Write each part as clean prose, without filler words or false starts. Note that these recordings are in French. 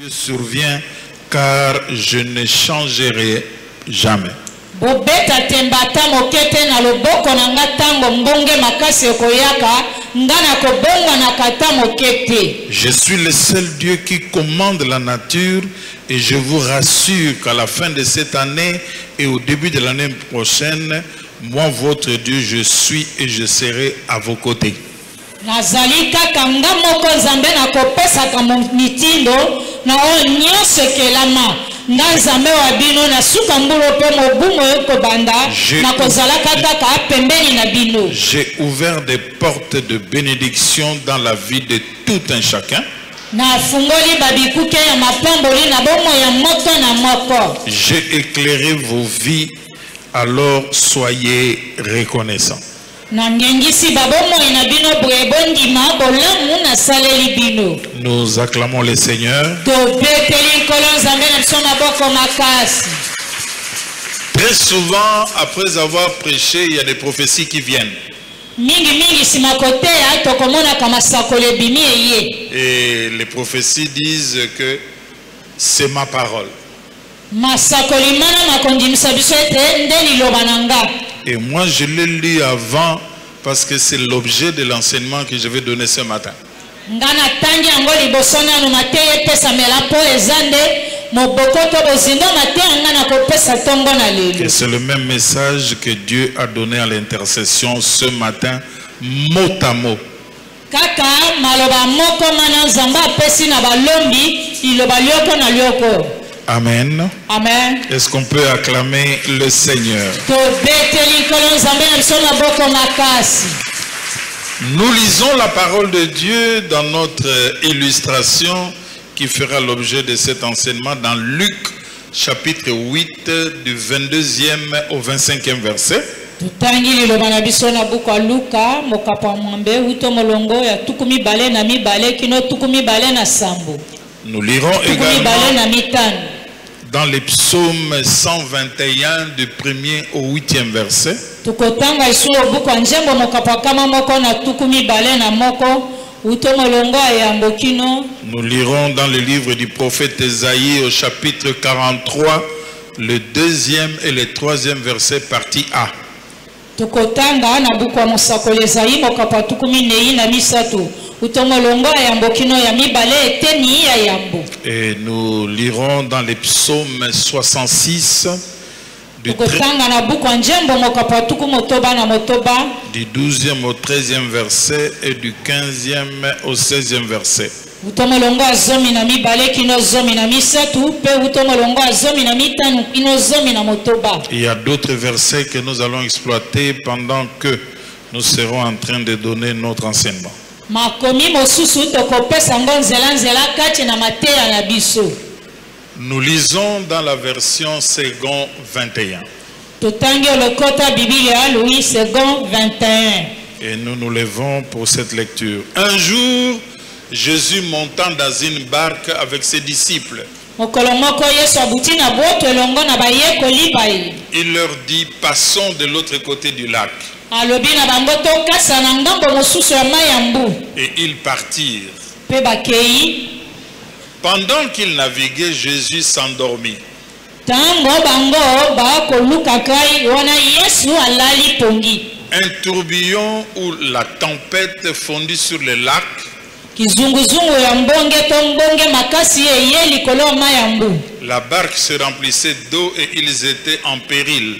Dieu survient car je ne changerai jamais. Je suis le seul Dieu qui commande la nature et je vous rassure qu'à la fin de cette année et au début de l'année prochaine, moi votre Dieu je suis et je serai à vos côtés. J'ai ouvert des portes de bénédiction dans la vie de tout un chacun. J'ai éclairé vos vies, alors soyez reconnaissants. Nous acclamons le Seigneur. Très souvent, après avoir prêché, il y a des prophéties qui viennent. Et les prophéties disent que c'est ma parole. Et moi je l'ai lu avant parce que c'est l'objet de l'enseignement que je vais donner ce matin. Et c'est le même message que Dieu a donné à l'intercession ce matin, mot à mot. Amen. Amen. Est-ce qu'on peut acclamer le Seigneur? Nous lisons la parole de Dieu dans notre illustration qui fera l'objet de cet enseignement dans Luc chapitre 8 du 22e au 25e verset. Nous lirons également dans les psaumes 121 du 1er au 8e verset. Nous lirons dans le livre du prophète Esaïe au chapitre 43, le 2e et le 3e verset, partie A. Et nous lirons dans les psaumes 66 du 12e au 13e verset et du 15e au 16e verset. Il y a d'autres versets que nous allons exploiter pendant que nous serons en train de donner notre enseignement. Nous lisons dans la version Second 21. Et nous nous levons pour cette lecture. Un jour, Jésus montant dans une barque avec ses disciples, il leur dit, passons de l'autre côté du lac. Et ils partirent. Pendant qu'ils naviguaient, Jésus s'endormit. Un tourbillon ou la tempête fondit sur le lac. La barque se remplissait d'eau et ils étaient en péril.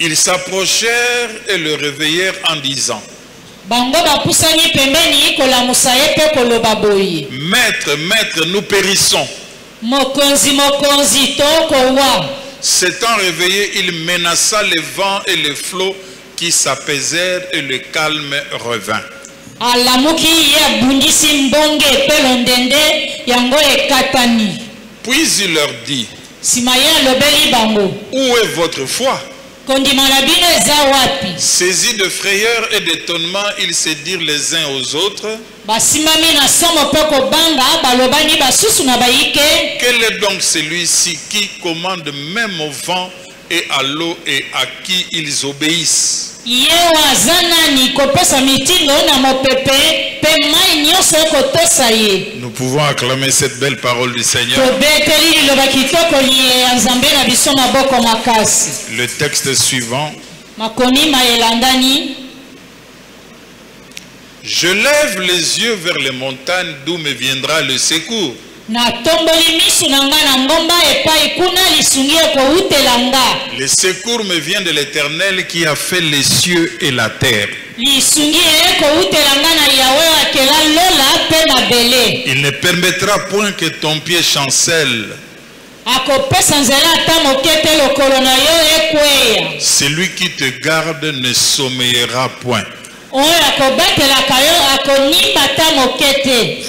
Ils s'approchèrent et le réveillèrent en disant, Maître, maître, nous périssons. S'étant réveillé, il menaça les vents et les flots qui s'apaisèrent et le calme revint. Puis il leur dit, où est votre foi? Saisis de frayeur et d'étonnement, ils se dirent les uns aux autres, quel est donc celui-ci qui commande même au vent et à l'eau et à qui ils obéissent. Nous pouvons acclamer cette belle parole du Seigneur. Le texte suivant. Je lève les yeux vers les montagnes d'où me viendra le secours. Le secours me vient de l'Éternel qui a fait les cieux et la terre. Il ne permettra point que ton pied chancelle. Celui qui te garde ne sommeillera point.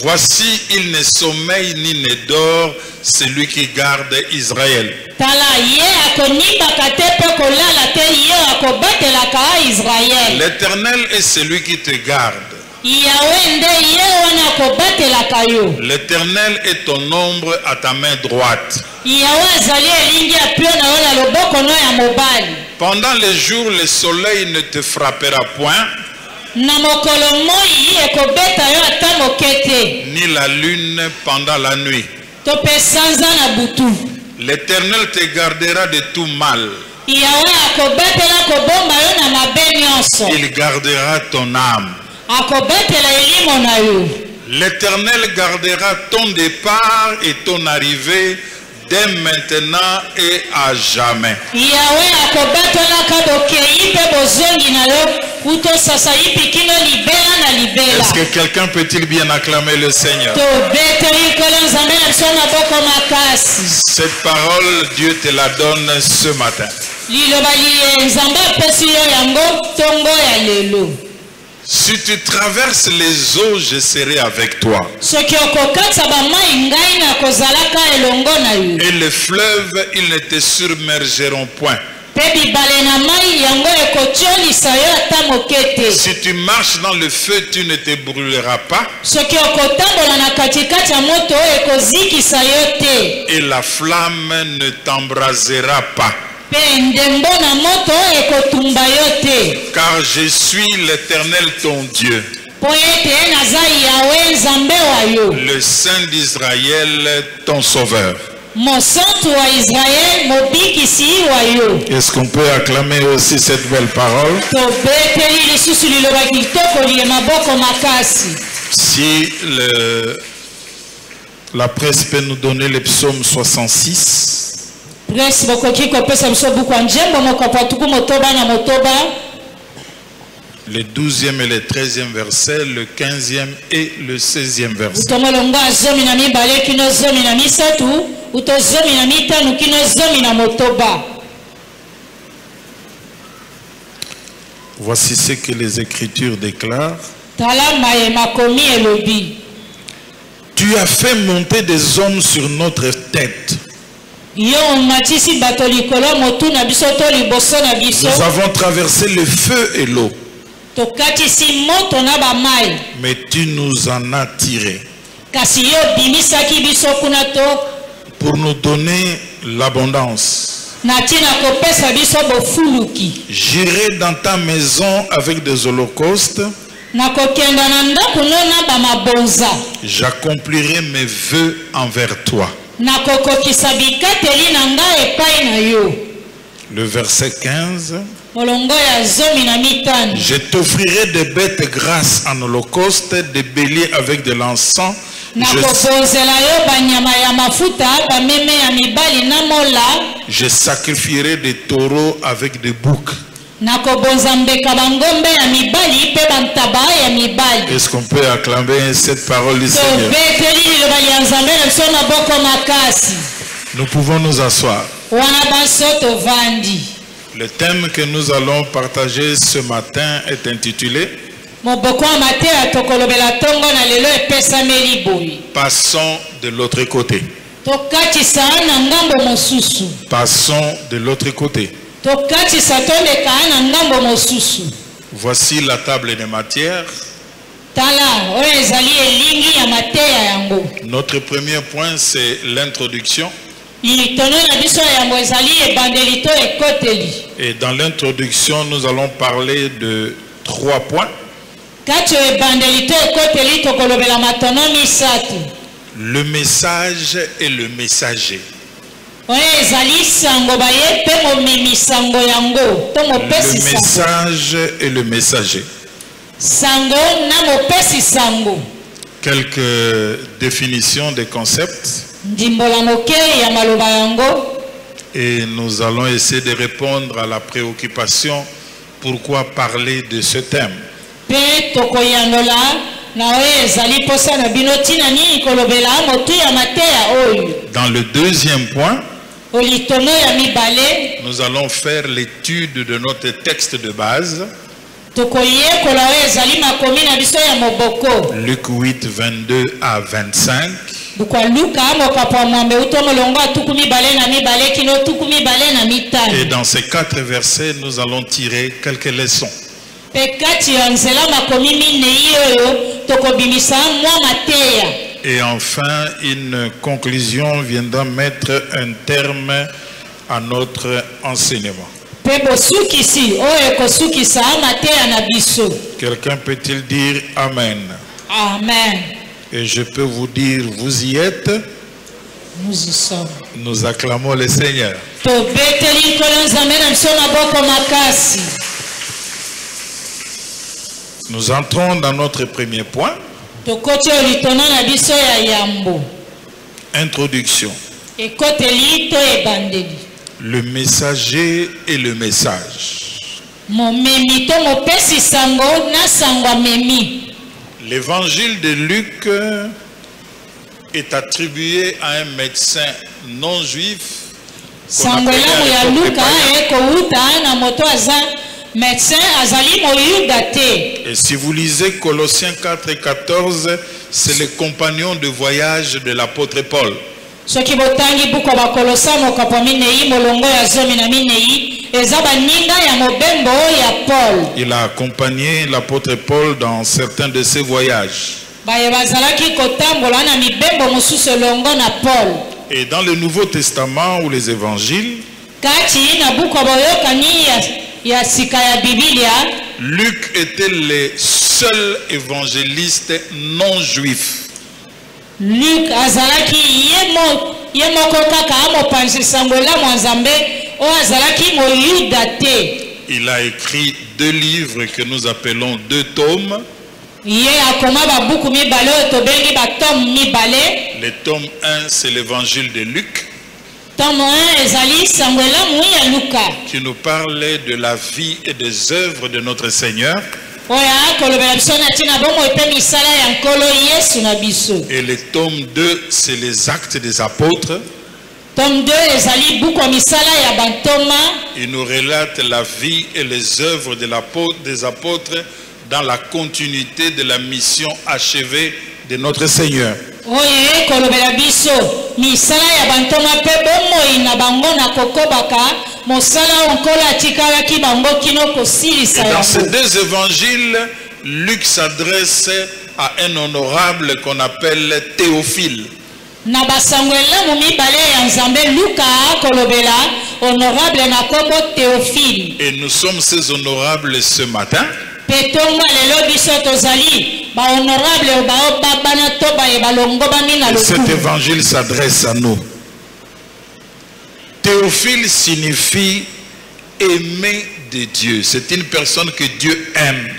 Voici, il ne sommeille ni ne dort, celui qui garde Israël. L'Éternel est celui qui te garde. L'Éternel est ton ombre à ta main droite. Pendant les jours, le soleil ne te frappera point, ni la lune pendant la nuit. L'Éternel te gardera de tout mal. Il gardera ton âme. L'Éternel gardera ton départ et ton arrivée dès maintenant et à jamais. Est-ce que quelqu'un peut-il bien acclamer le Seigneur? Cette parole, Dieu te la donne ce matin. Si tu traverses les eaux, je serai avec toi. Et les fleuves, ils ne te submergeront point. Si tu marches dans le feu, tu ne te brûleras pas. Et la flamme ne t'embrasera pas. Car je suis l'Éternel ton Dieu, le Saint d'Israël ton sauveur. Est-ce qu'on peut acclamer aussi cette belle parole? Si la presse peut nous donner le psaume 66. Le 12e et le 13e verset, le 15e et le 16e verset. Voici ce que les Écritures déclarent. Tu as fait monter des hommes sur notre tête. Nous avons traversé le feu et l'eau, mais tu nous en as tirés pour nous donner l'abondance. J'irai dans ta maison avec des holocaustes. J'accomplirai mes vœux envers toi. Le verset 15. Je t'offrirai des bêtes grasses en holocauste, des béliers avec de l'encens. Je sacrifierai des taureaux avec des boucs. Est-ce qu'on peut acclamer cette parole du Seigneur? Nous pouvons nous asseoir. Le thème que nous allons partager ce matin est intitulé Passons de l'autre côté. Passons de l'autre côté. Voici la table des matières. Notre premier point, c'est l'introduction. Et dans l'introduction, nous allons parler de 3 points. Le message et le messager. Le message et le messager. Quelques définitions des concepts. Et nous allons essayer de répondre à la préoccupation. Pourquoi parler de ce thème? Dans le deuxième point, nous allons faire l'étude de notre texte de base. Luc 8, 22 à 25. Et dans ces 4 versets, nous allons tirer quelques leçons. Et enfin, une conclusion viendra mettre un terme à notre enseignement. Quelqu'un peut-il dire Amen? Amen. Et je peux vous dire, vous y êtes? Nous y sommes. Nous acclamons le Seigneur. Nous entrons dans notre premier point. Introduction. Le messager et le message. L'évangile de Luc est attribué à un médecin non juif. Et si vous lisez Colossiens 4 et 14, c'est le compagnon de voyage de l'apôtre Paul. Il a accompagné l'apôtre Paul dans certains de ses voyages. Et dans le Nouveau Testament ou les évangiles, Luc était le seul évangéliste non juif. Luc azalaki il a écrit 2 livres que nous appelons 2 tomes. Le tome 1, c'est l'évangile de Luc, qui nous parlait de la vie et des œuvres de notre Seigneur. Et le tome 2, c'est les actes des apôtres. Il nous relate la vie et les œuvres des apôtres dans la continuité de la mission achevée de notre Seigneur. Et dans ces 2 évangiles, Luc s'adresse à un honorable qu'on appelle Théophile. Et nous sommes ces honorables ce matin. Et cet évangile s'adresse à nous. Théophile signifie aimer de Dieu. C'est une personne que Dieu aime.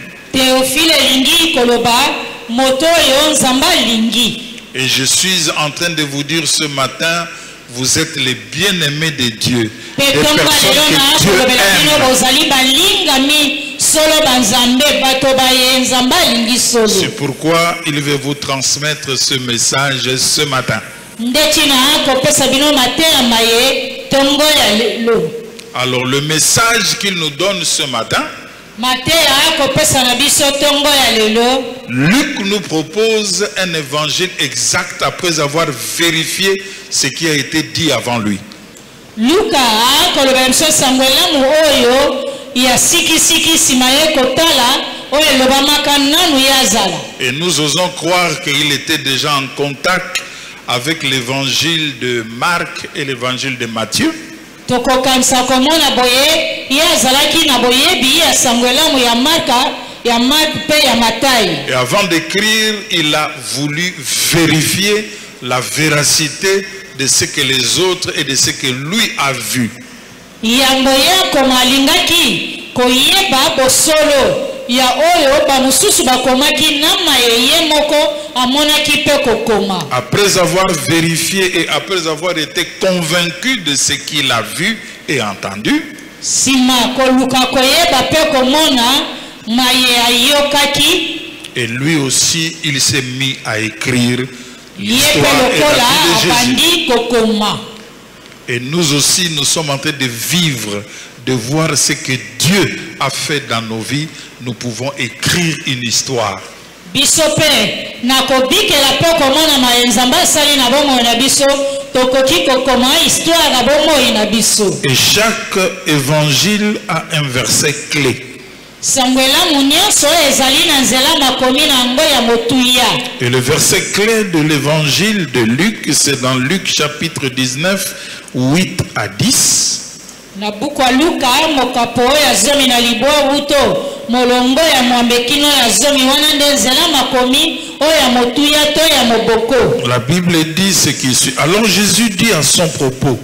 Et je suis en train de vous dire ce matin, vous êtes les bien-aimés de Dieu. Des personnes que Dieu aime. C'est pourquoi il veut vous transmettre ce message ce matin. Alors le message qu'il nous donne ce matin, Luc nous propose un évangile exact après avoir vérifié ce qui a été dit avant lui. Et nous osons croire qu'il était déjà en contact avec l'évangile de Marc et l'évangile de Matthieu. tokokanisa komona boye ye azalaki na boyebi ya sangwelamu ya Marka ya Mark pe ya Matayi. Et avant d'écrire, il a voulu vérifier la véracité de ce que les autres et de ce que lui a vu. Yango ya komalingaki koyeba bosolo ya oyo ba mususu bakomaki na mayeye moko amonaki pe kokoma. Après avoir vérifié et après avoir été convaincu de ce qu'il a vu et entendu, Sima koluka koyeba pe komona maye ayokaki. Et lui aussi, il s'est mis à écrire Yepe l'histoire et lokola la vie de Jésus. abandi kokoma. Et nous aussi, nous sommes en train de vivre, de voir ce que Dieu a fait dans nos vies. Nous pouvons écrire une histoire. Bisope na kobikela pe komona maenzamba sali na bomo na biso tokoki kokoma histoire na bomo na biso. Et chaque évangile a un verset clé. Sangwela munyoso ezali na nzela makomi na ngo ya motuya. Et le verset clé de l'évangile de Luc, c'est dans Luc chapitre 19, 8 à 10. Na buku Luka mokapo ya zomi na libwa uto molongo ya mwambekino ya zomi wana nde nzela makomi oya motuya to ya moboko. La Bible dit ce qui suit. Alors Jésus dit à son propos,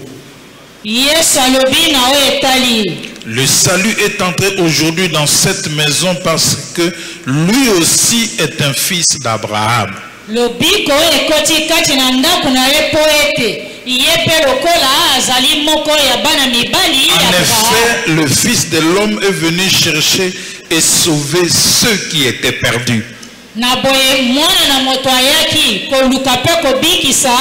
Yesu alobi na o etali. le salut est entré aujourd'hui dans cette maison parce que lui aussi est un fils d'Abraham. Lobiko ekoti kati na ndako na ye po ete yepe lokola azali moko ya bana mibali En ya effet, le Fils de l'homme est venu chercher et sauver ceux qui étaient perdus. na boye mwana na moto ayaki koluka pe kobikisa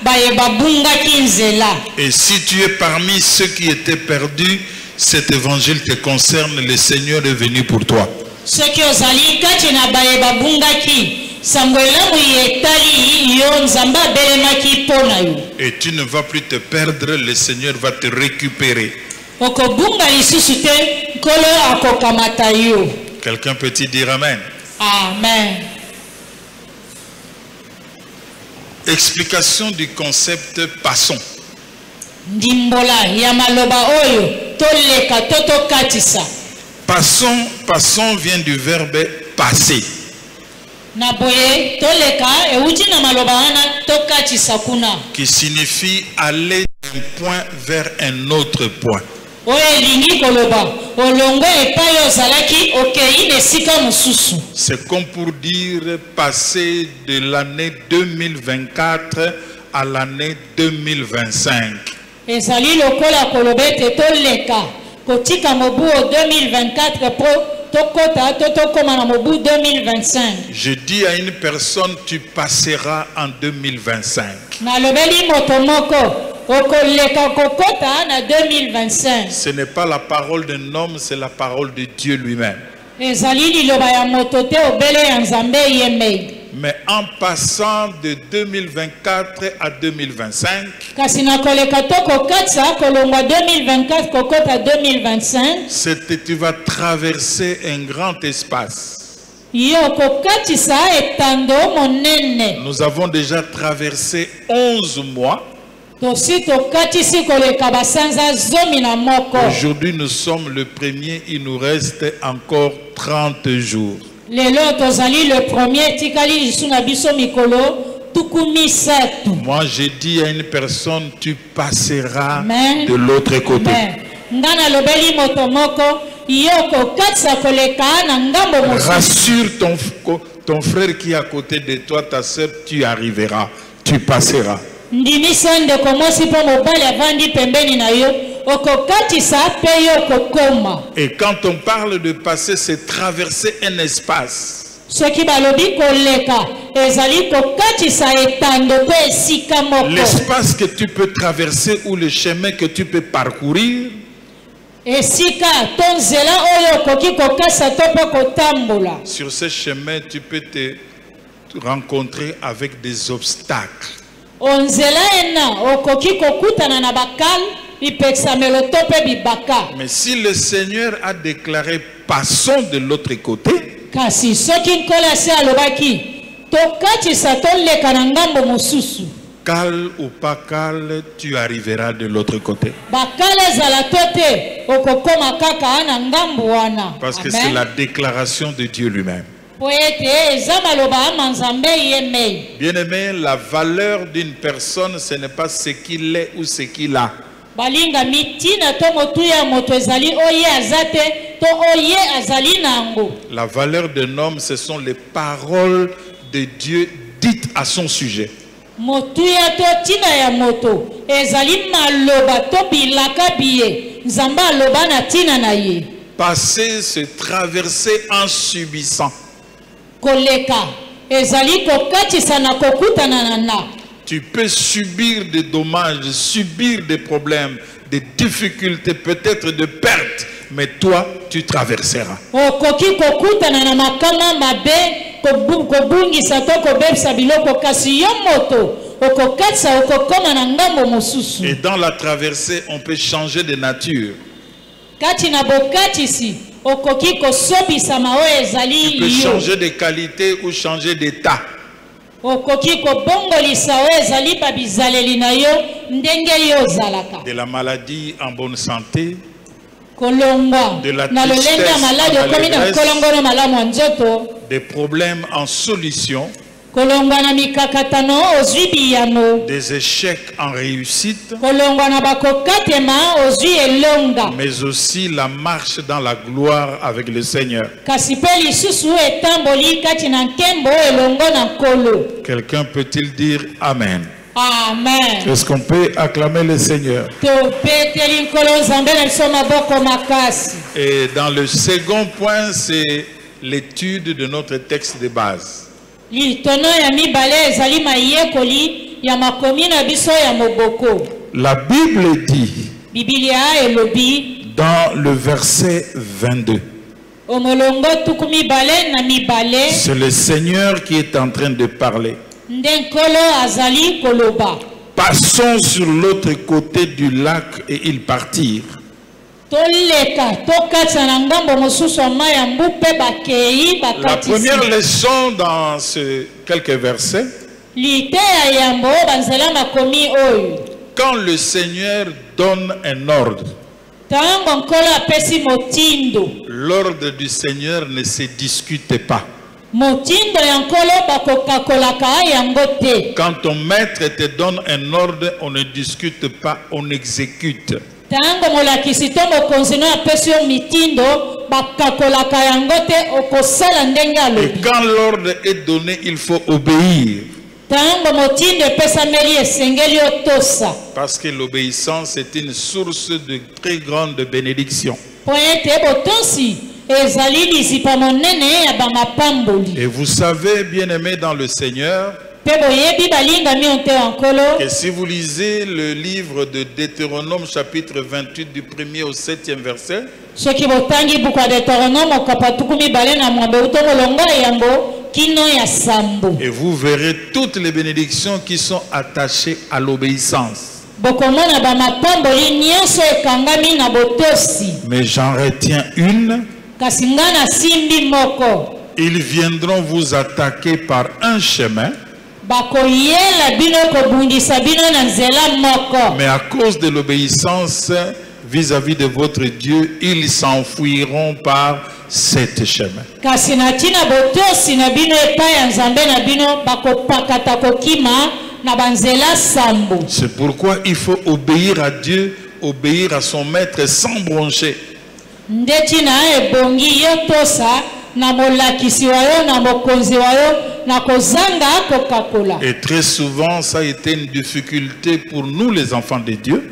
baye babungaki nzela. Et si tu es parmi ceux qui étaient perdus, cet évangile te concerne, le Seigneur est venu pour toi. Soki ozali kati na baye babungaki sangwelamu yetali yo nzamba belemaki pona yo. Et tu ne vas plus te perdre, le Seigneur va te récupérer. Okobunga lisusu te nkolo akokamata yo. Quelqu'un peut-il dire Amen? Amen. Explication du concept passons. Ndimbola ya maloba oyo toleka totokatisa. Passons vient du verbe passer. Na boye toleka euti na maloba wana tokatisa kuna. Qui signifie aller d'un point vers un autre point. Oyo elingi koloba olongo epai ozalaki okei nesika mosusu. C'est comme pour dire passer de l'année 2024 à l'année 2025. Ezali lokola koloba ete toleka kotika mobu 2024 po tokota tokoma na mobu 2025. Je dis à une personne, tu passeras en 2025. Na lobeli moto moko okoleka kokota na 2025. Ce n'est pas la parole d'un homme, c'est la parole de Dieu lui-même. Ezali liloba ya moto te obele ya nzambe yemei. Mais en passant de 2024 à 2025, Kasi na koleka tokokatisa kolongwa 2024 kokota 2025. tu vas traverser un grand espace. Yo kokatisa etando monene. Nous avons déjà traversé 11 mois. Tosi tokatisi koleka basanza zomi na moko. Aujourd'hui, nous sommes le premier, il nous reste encore 30 jours. Lelo tozali le premier tikali lisu na biso mikolo tukumi satu. Moi, j'ai dit à une personne, tu passeras Amen. de l'autre côté. Ngana lobeli moto moko yoko katsa koleka na ngambo mosusu. Rassure ton frère qui est à côté de toi, ta soeur, tu arriveras, tu passeras. Ndimisa ndeko mosi po mobali avandi pembeni na yo okokatisa pe yo kokoma. Et quand on parle de passer, c'est traverser un espace. Soki balobi koleka ezali kokatisa etando pe esika moko. L'espace que tu peux traverser ou le chemin que tu peux parcourir. Esika tonzela oyo koki kokasa to pe kotambola. Sur ce chemin, tu peux te rencontrer avec des obstacles. Onzela ena okoki kokutana na bakal bipeksamelo to pe bibaka. Mais si le Seigneur a déclaré passons de l'autre côté, Kasi soki nkola se alobaki tokatisa toleka na ngambo mosusu. Cal ou pas cal, tu arriveras de l'autre côté. Parce que c'est la déclaration de Dieu lui-même. Bien-aimé, la valeur d'une personne, ce n'est pas ce qu'il est ou ce qu'il a. La valeur d'un homme, ce sont les paroles de Dieu dites à son sujet. Passer, se traverser en subissant. Tu peux subir des dommages, subir des problèmes, des difficultés, peut-être de pertes, mais toi, tu traverseras. Et dans la traversée, on peut changer de nature. Tu peux changer de qualité ou changer d'état. De la maladie en bonne santé, de la tristesse, des problèmes en solution, des échecs en réussite, mais aussi la marche dans la gloire avec le Seigneur. Quelqu'un peut-il dire Amen? Amen. Est-ce qu'on peut acclamer le Seigneur? Et dans le second point, c'est l'étude de notre texte de base. La Bible dit dans le verset 22, c'est le Seigneur qui est en train de parler. Passons sur l'autre côté du lac et ils partirent. La première leçon dans ces quelques versets, quand le Seigneur donne un ordre, l'ordre du Seigneur ne se discute pas. Quand ton maître te donne un ordre, on ne discute pas, on exécute. Et quand l'ordre est donné, il faut obéir. Parce que l'obéissance est une source de très grande bénédiction. Et vous savez, bien-aimés dans le Seigneur, que si vous lisez le livre de Deutéronome chapitre 28 du 1er au 7e verset, et vous verrez toutes les bénédictions qui sont attachées à l'obéissance. Mais j'en retiens une. Ils viendront vous attaquer par un chemin, mais à cause de l'obéissance vis-à-vis de votre Dieu, ils s'enfuiront par cet chemin. C'est pourquoi il faut obéir à Dieu, obéir à son maître sans broncher. Et très souvent, ça a été une difficulté pour nous les enfants de Dieu.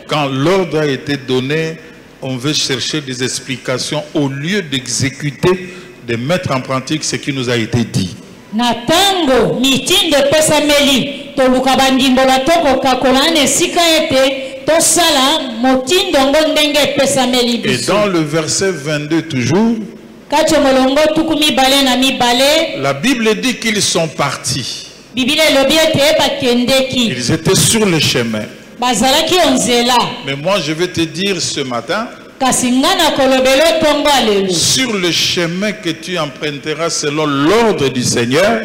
Quand l'ordre a été donné, on veut chercher des explications au lieu d'exécuter, de mettre en pratique ce qui nous a été dit. Et dans le verset 22 toujours, la Bible dit qu'ils sont partis. Ils étaient sur le chemin. Mais moi je vais te dire ce matin, Sur le chemin que tu emprunteras selon l'ordre du Seigneur,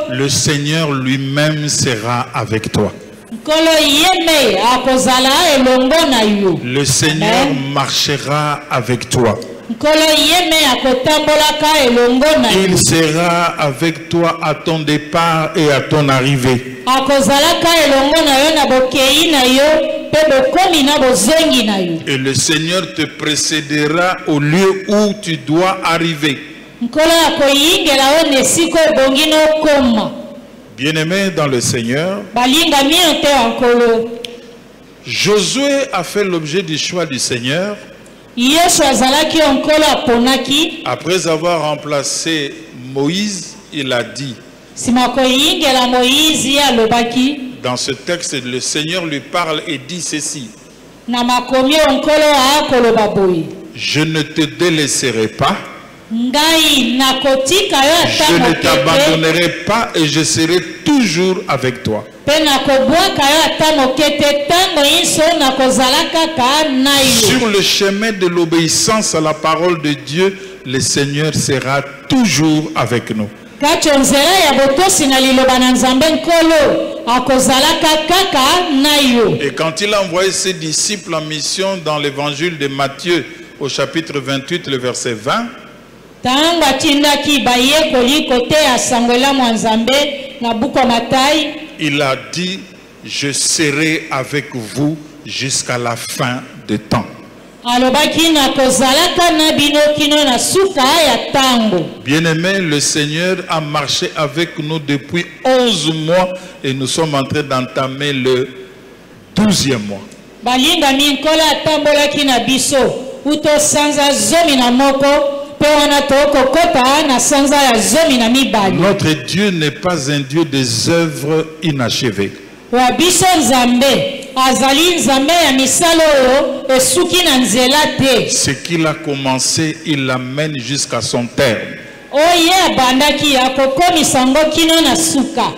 le Seigneur lui-même sera avec toi. Le Seigneur marchera avec toi. Il sera avec toi à ton départ et à ton arrivée. Et le Seigneur te précédera au lieu où tu dois arriver. Bien-aimé dans le Seigneur, Josué a fait l'objet du choix du Seigneur. Après avoir remplacé Moïse, il a dit, dans ce texte, le Seigneur lui parle et dit ceci: je ne te délaisserai pas, je ne t'abandonnerai pas et je serai toujours avec toi. Sur le chemin de l'obéissance à la parole de Dieu, le Seigneur sera toujours avec nous. Et quand il a envoyé ses disciples en mission dans l'évangile de Matthieu au chapitre 28, le verset 20, il a dit: je serai avec vous jusqu'à la fin des temps. Bien-aimé, le Seigneur a marché avec nous depuis 11 mois et nous sommes en train d'entamer le 12e mois. Notre Dieu n'est pas un Dieu des œuvres inachevées. Ce qu'il a commencé, il l'amène jusqu'à son terme.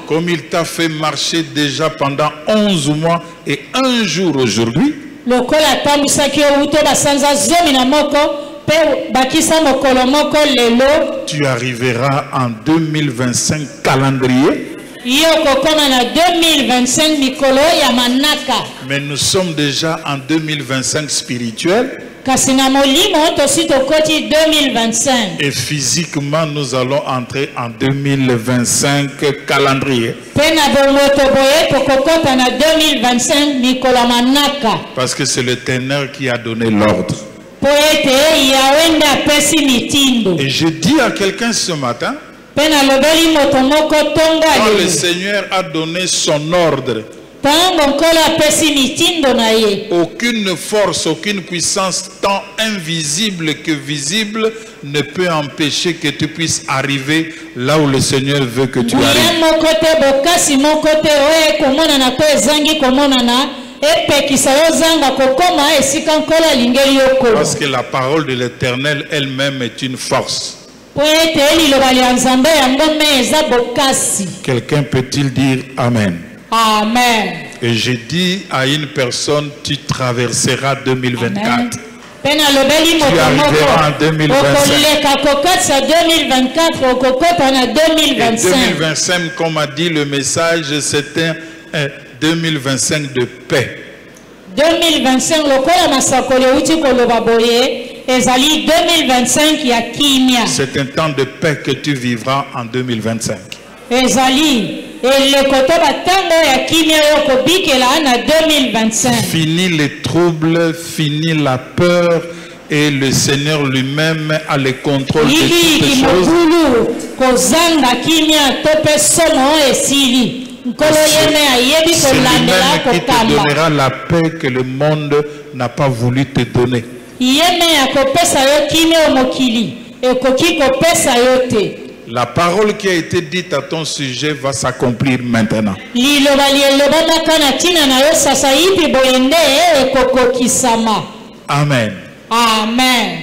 Comme il t'a fait marcher déjà pendant 11 mois et un jour aujourd'hui, tu arriveras en 2025 calendrier. Mais nous sommes déjà en 2025 spirituel. Et physiquement, nous allons entrer en 2025 calendrier. Parce que c'est le ténor qui a donné l'ordre. Et je dis à quelqu'un ce matin, quand le Seigneur a donné son ordre, aucune force, aucune puissance, tant invisible que visible, ne peut empêcher que tu puisses arriver là où le Seigneur veut que tu arrives. Parce que la parole de l'Éternel elle-même est une force. Quelqu'un peut-il dire Amen? Amen. Et j'ai dit à une personne, tu traverseras 2024. Amen. Tu arriveras en 2025. 2025, comme a dit le message, c'était un 2025 de paix. 2025, c'est un temps de paix que tu vivras en 2025. Fini les troubles, fini la peur, et le Seigneur lui-même a le contrôle de toutes les choses. C'est lui-même qui te donnera la paix que le monde n'a pas voulu te donner. La parole qui a été dite à ton sujet va s'accomplir maintenant. Amen. Amen.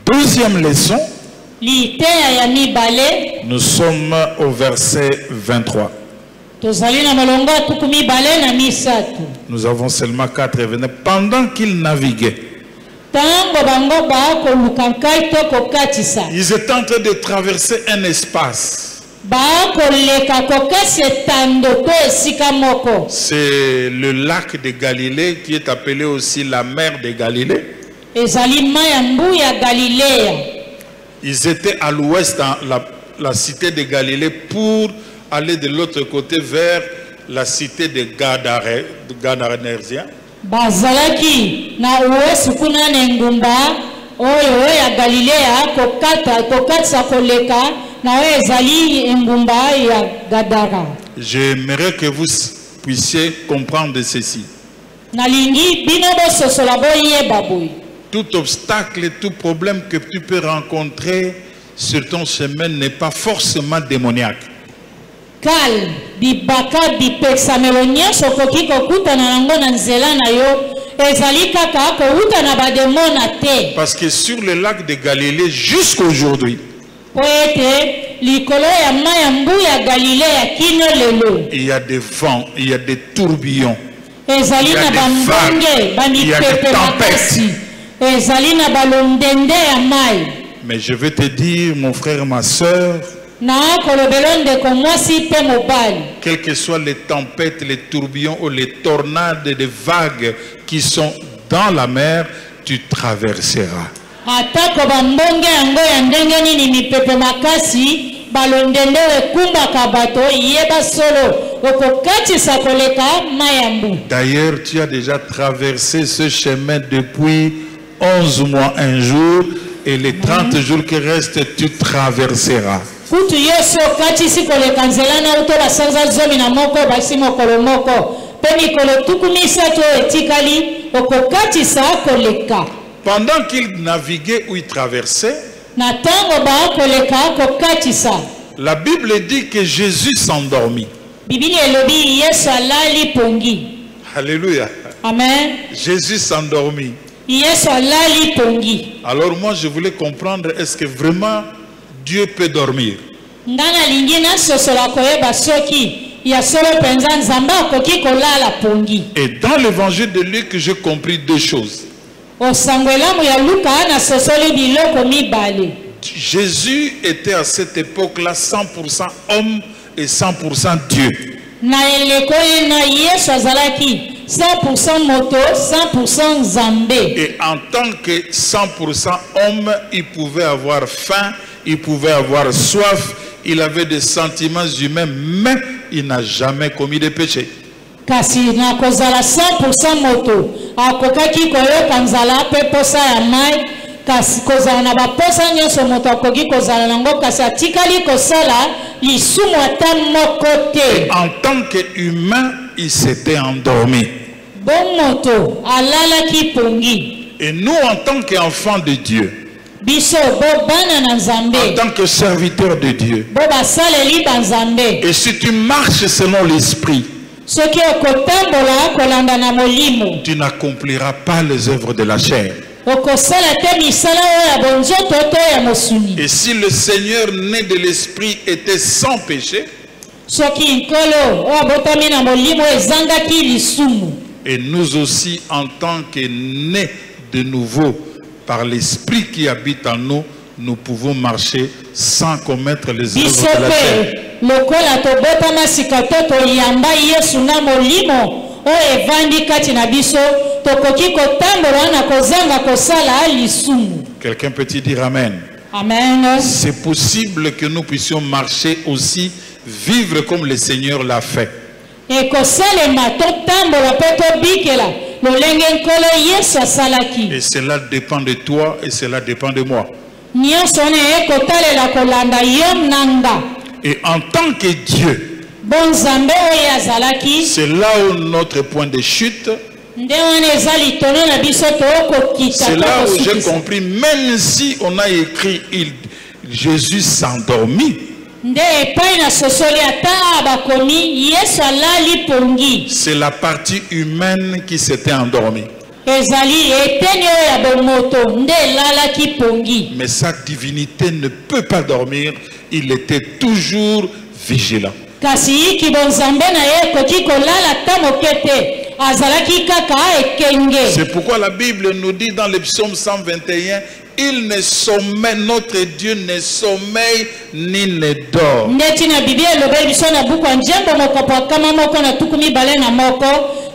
Deuxième leçon. Nous sommes au verset 23. Nous avons seulement 4 événements. Pendant qu'ils naviguaient, ils étaient en train de traverser un espace. C'est le lac de Galilée qui est appelé aussi la mer de Galilée. Ils étaient à l'ouest dans la cité de Galilée pour aller de l'autre côté vers la cité de Gadarénersiens. Bazalaki na uwesu kuna ngumba oyo ya Galilea kokatsa koleka na ezali ngumba ya Gadara. J'aimerais que vous puissiez comprendre ceci. Nalingi bino bososola boye baboy. Tout obstacle, tout problème que tu peux rencontrer sur ton chemin n'est pas forcément démoniaque. Kal bibaka bipeksa melonia sokoki kokuta na nango na nzela na yo ezali kaka kokuta na bademona te. Parce que sur le lac de Galilée jusqu'aujourd'hui, likolo ya mayambu ya Galilea kino lelo, il y a des vents, il y a des tourbillons, ezali na bambonge bamipepe makasi, ezali na balondende ya mai. Mais je vais te dire, mon frère, ma soeur, quelles que soient les tempêtes, les tourbillons ou les tornades de vagues qui sont dans la mer, tu traverseras. D'ailleurs, tu as déjà traversé ce chemin depuis 11 mois, un jour, et les 30 jours qui restent, tu traverseras. Pendant qu'ils naviguaient ou ils traversaient, la Bible dit que Jésus s'endormit. Alléluia. Amen. Jésus s'endormit. Alors moi je voulais comprendre, est-ce que vraiment Dieu peut dormir? Et dans l'évangile de Luc, j'ai compris deux choses. Jésus était à cette époque-là 100% homme et 100% Dieu. 100% moto, 100% Zambé. Et en tant que 100% homme, il pouvait avoir faim, il pouvait avoir soif, il avait des sentiments humains, mais il n'a jamais commis de péché. Kasi na kozala 100% moto, akokaki koyoka nzala pe posa ya mai, kasi kozala na baposa nyonso moto akoki kozala nango kasi atikali kosala lisumu ata moko te. En tant qu'humain, il s'était endormi. Bon moto alalaki pongi. Et nous, en tant qu'enfants de Dieu, biso bo bana na Nzambe, en tant que serviteur de Dieu, bo basaleli ba Nzambe, et si tu marches selon l'esprit, tu n'accompliras pas les œuvres de la chair. Et si le Seigneur né de l'esprit était sans péché, et nous aussi en tant que nés de nouveau par l'esprit qui habite en nous, nous pouvons marcher sans commettre les œuvres de la chair. Quelqu'un peut-il dire Amen? Amen. C'est possible que nous puissions marcher aussi, vivre comme le Seigneur l'a fait. Et cela dépend de toi et cela dépend de moi. Et en tant que Dieu, c'est là où notre point de chute, c'est là où j'ai compris, même si on a écrit Jésus s'endormit, c'est la partie humaine qui s'était endormie. Mais sa divinité ne peut pas dormir, il était toujours vigilant. kasi kibonzambe na ye koki kolala ta moke te azalaki kaka ekenge. C'est pourquoi la Bible nous dit dans le psaume 121, il ne sommeille, notre Dieu ne sommeille ni ne dort. Ndeti na Biblia lobe biso na buku njembo moko kama moko na tukumi bale na moko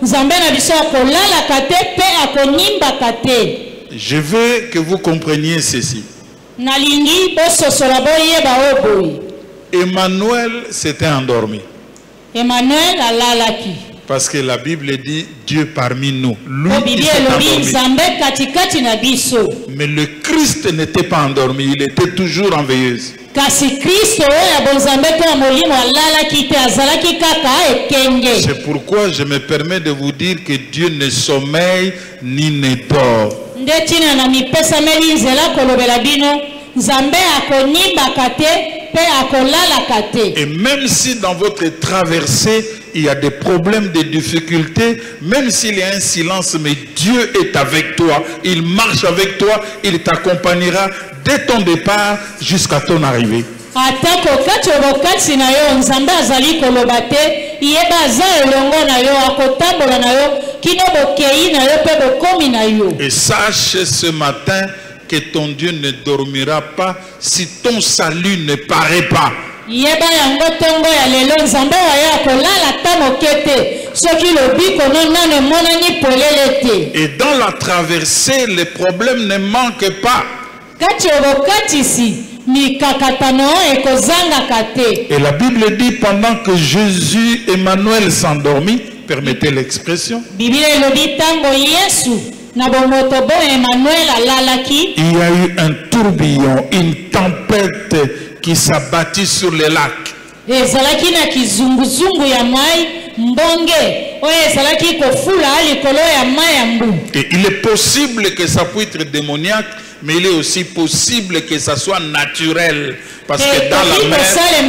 nzambe na biso akolala kate pe akonimba kate. Je veux que vous compreniez ceci. Nalingi bososola boyeba oboyi. Emmanuel s'était endormi. Emmanuel alalaki. Parce que la Bible dit Dieu parmi nous. Lui, il Biblia s'est lobi endormi. nzambe katikati na biso. Mais le Christ n'était pas endormi, il était toujours en veilleuse. Kasi Kristo ya bonzambe to molimo alalaki te azalaki kaka ekenge. C'est pourquoi je me permets de vous dire que Dieu ne sommeille ni ne dort. Ndetina na mipesa meli nzela kolobela bino nzambe akonimba kate pe akolala kate. Et même si dans votre traversée il y a des problèmes, des difficultés, même s'il y a un silence, mais Dieu est avec toi, il marche avec toi, il t'accompagnera dès ton départ jusqu'à ton arrivée. Atako kati obokati na yo nzambe azali koloba te yeba aza elongo na yo akotambola na yo kino bokei na yo pe bokomi na yo. Et sache ce matin que ton Dieu ne dormira pas si ton salut ne paraît pas. Yeba yango tongo ya lelo nzambe wa ya kolala ta mokete soki lobi kono nane monani polele te. Et dans la traversée, les problèmes ne manquent pas. Kati obokati si mikakatano ekozanga kate. Et la Bible dit pendant que Jésus, Emmanuel s'endormit, permettez l'expression, Biblia elobi tango Yesu na bomoto bo Emmanuel alalaki. il y a eu un tourbillon, une tempête qui s'abattit sur les lacs. Ezalaki na kizunguzungu ya mai mbonge oyo ezalaki kofula likolo ya mai ya mbu. Et il est possible que ça puisse être démoniaque, mais il est aussi possible que ça soit naturel. Parce que dans la mer,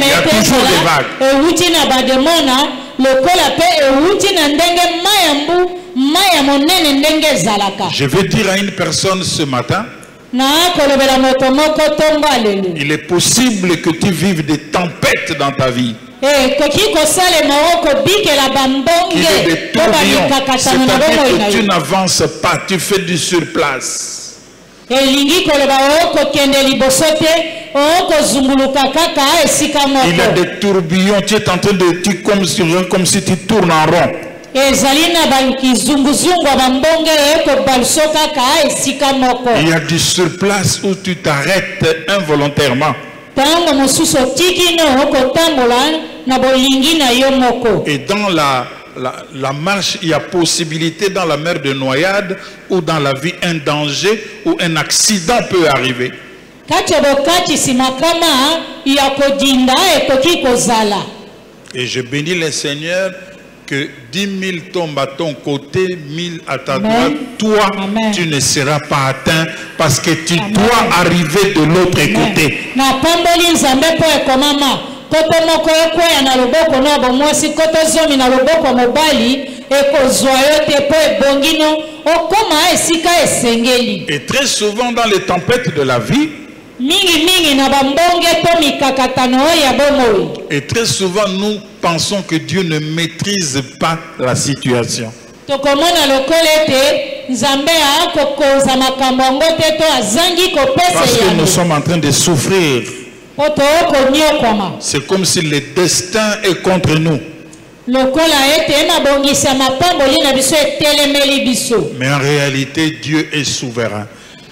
il y a toujours des vagues. Euti na bademona lokola pe euti na ndenge mai ya mbu mai ya monene ndenge ezalaka. Je veux dire à une personne ce matin, Na kolobela moto moko tongo alelu. il est possible que tu vives des tempêtes dans ta vie. Koki kosale maoko bikela bambonge Il y a des to tourbillons, balikakatano na c'est-à-dire bomoi na que tu yo. n'avances pas, tu fais du surplace. Elingi koloba oko kende liboso te oko zunguluka kaka esika Il y a moko. des tourbillons, tu es en train de, comme si tu tournes en rond. Ezali na bakizunguzungu bambonge eko balso kaka esika moko. Il y a du surplace où tu t'arrêtes involontairement. Tango mosusu tiki no oko tambola na bolingi na yo moko. Et dans la marche, il y a possibilité dans la mer de noyade ou dans la vie un danger ou un accident peut arriver. Kati bokati simakama ya kodinda ekoki kozala. Et je bénis le Seigneur que 10 000 tombent à ton côté, 1000 à ta droite. Toi, Amen. tu ne seras pas atteint parce que tu dois arriver de l'autre côté. Na pamboli nzambe po ekomama koto moko ekweya na loboko na bomwasi koto zomi na loboko mobali ekozwa yo te po ebongino okoma esika esengeli. Et très souvent dans les tempêtes de la vie, Mingi na bambonge to mikakatano ya bomoi. et très souvent nous pensons que Dieu ne maîtrise pas la situation. Tokomona lokole te nzambe akokoza makambo yango te to azangi kopesa Parce que nous yango. sommes en train de souffrir. Poto okonyokwama. C'est comme si le destin est contre nous. Lokola ete mabongisa mapamboli na biso etelemeli biso. Mais en réalité, Dieu est souverain.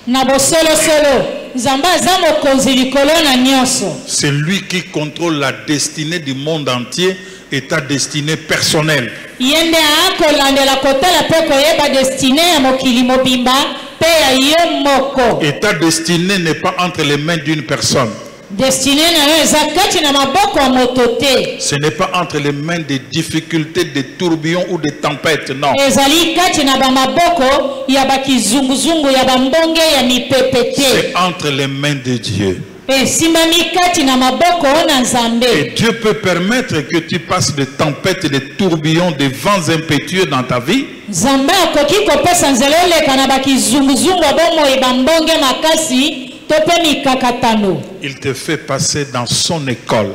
Na bosolo solo nzambe aza mokonzi likolo na nyonso. C'est lui qui contrôle la destinée du monde entier et ta destinée personnelle. Yende akolandela kotala pe koyeba destine ya mokili mobimba pe ya yo moko. Et ta destinée n'est pas entre les mains d'une personne. Destine na yo eza kati na maboko ya moto te. Ce n'est pas entre les mains des difficultés, des tourbillons ou des tempêtes, non. Ezali kati na ba maboko ya bakizunguzungu ya bambonge ya mipepe te. C'est entre les mains de Dieu. Esimbami kati na maboko na nzambe. Et Dieu peut permettre que tu passes des tempêtes, des tourbillons, des vents impétueux dans ta vie. Nzambe akoki kopesa nzela oleka na bakizunguzungu bomoi bambonge makasi to pe mikakatano. Il te fait passer dans son école.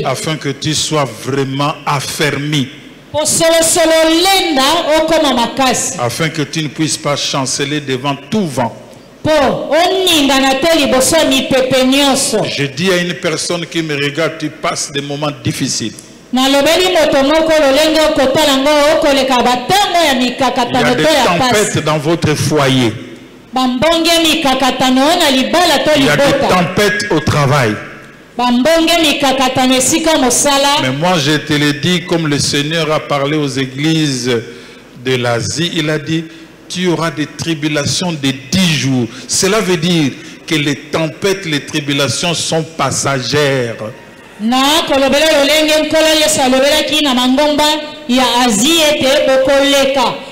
afin que tu sois vraiment affermi, afin que tu ne puisses pas chanceler devant tout vent. Je dis à une personne qui me regarde, tu passes des moments difficiles. Il y a des tempêtes dans votre foyer. Il y a des tempêtes au travail. Mais moi je te le dis, comme le Seigneur a parlé aux églises de l'Asie, il a dit, tu auras des tribulations de 10 jours. Cela veut dire que les tempêtes, les tribulations sont passagères.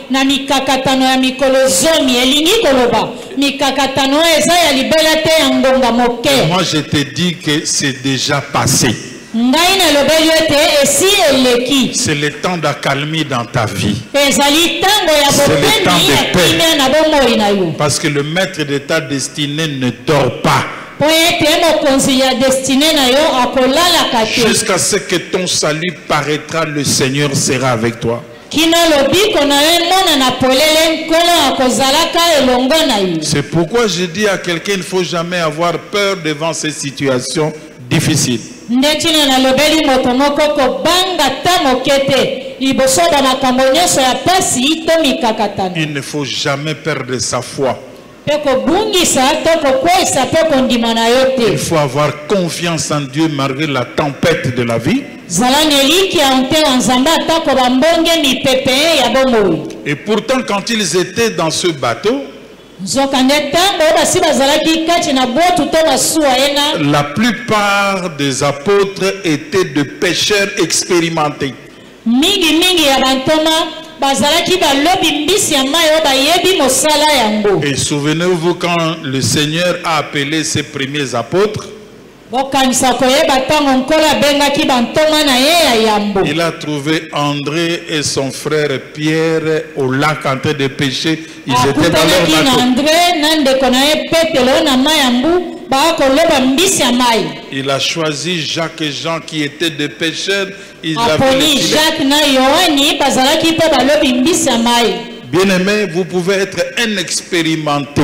Na mikakatano ya mikolo zomi elingi koloba mikakatano eza ya libela te ya ngonga moke. Moi je te dis que c'est déjà passé. Ngai na lobeli ete esi eleki. C'est le temps d'accalmie dans ta vie. Ezali tango ya bopemi ya kimia na bomoi na yo. Parce que le maître de ta destinée ne dort pas. Jusqu'à ce que ton salut paraîtra, le Seigneur sera avec toi. C'est pourquoi je dis à quelqu'un, il ne faut jamais avoir peur devant ces situations difficiles. Il ne faut jamais perdre sa foi. Il faut avoir confiance en Dieu malgré la tempête de la vie. Et pourtant, quand ils étaient dans ce bateau, la plupart des apôtres étaient de pêcheurs expérimentés. Et souvenez-vous quand le Seigneur a appelé ses premiers apôtres, il a trouvé André et son frère Pierre au lac en train de pêcher. Ils étaient dans leur bateau. Il a choisi Jacques et Jean qui étaient des pêcheurs. Ils avaient les filets. Bien-aimés, vous pouvez être inexpérimenté.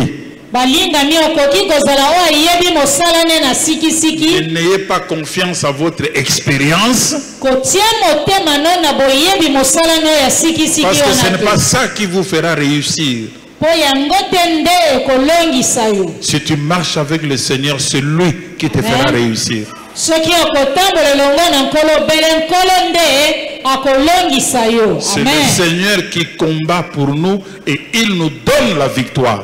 N'ayez pas confiance à votre expérience. Parce que ce n'est pas ça qui vous fera réussir. Si tu marches avec le Seigneur, c'est lui qui te fera réussir. C'est le Seigneur qui combat pour nous et il nous donne la victoire.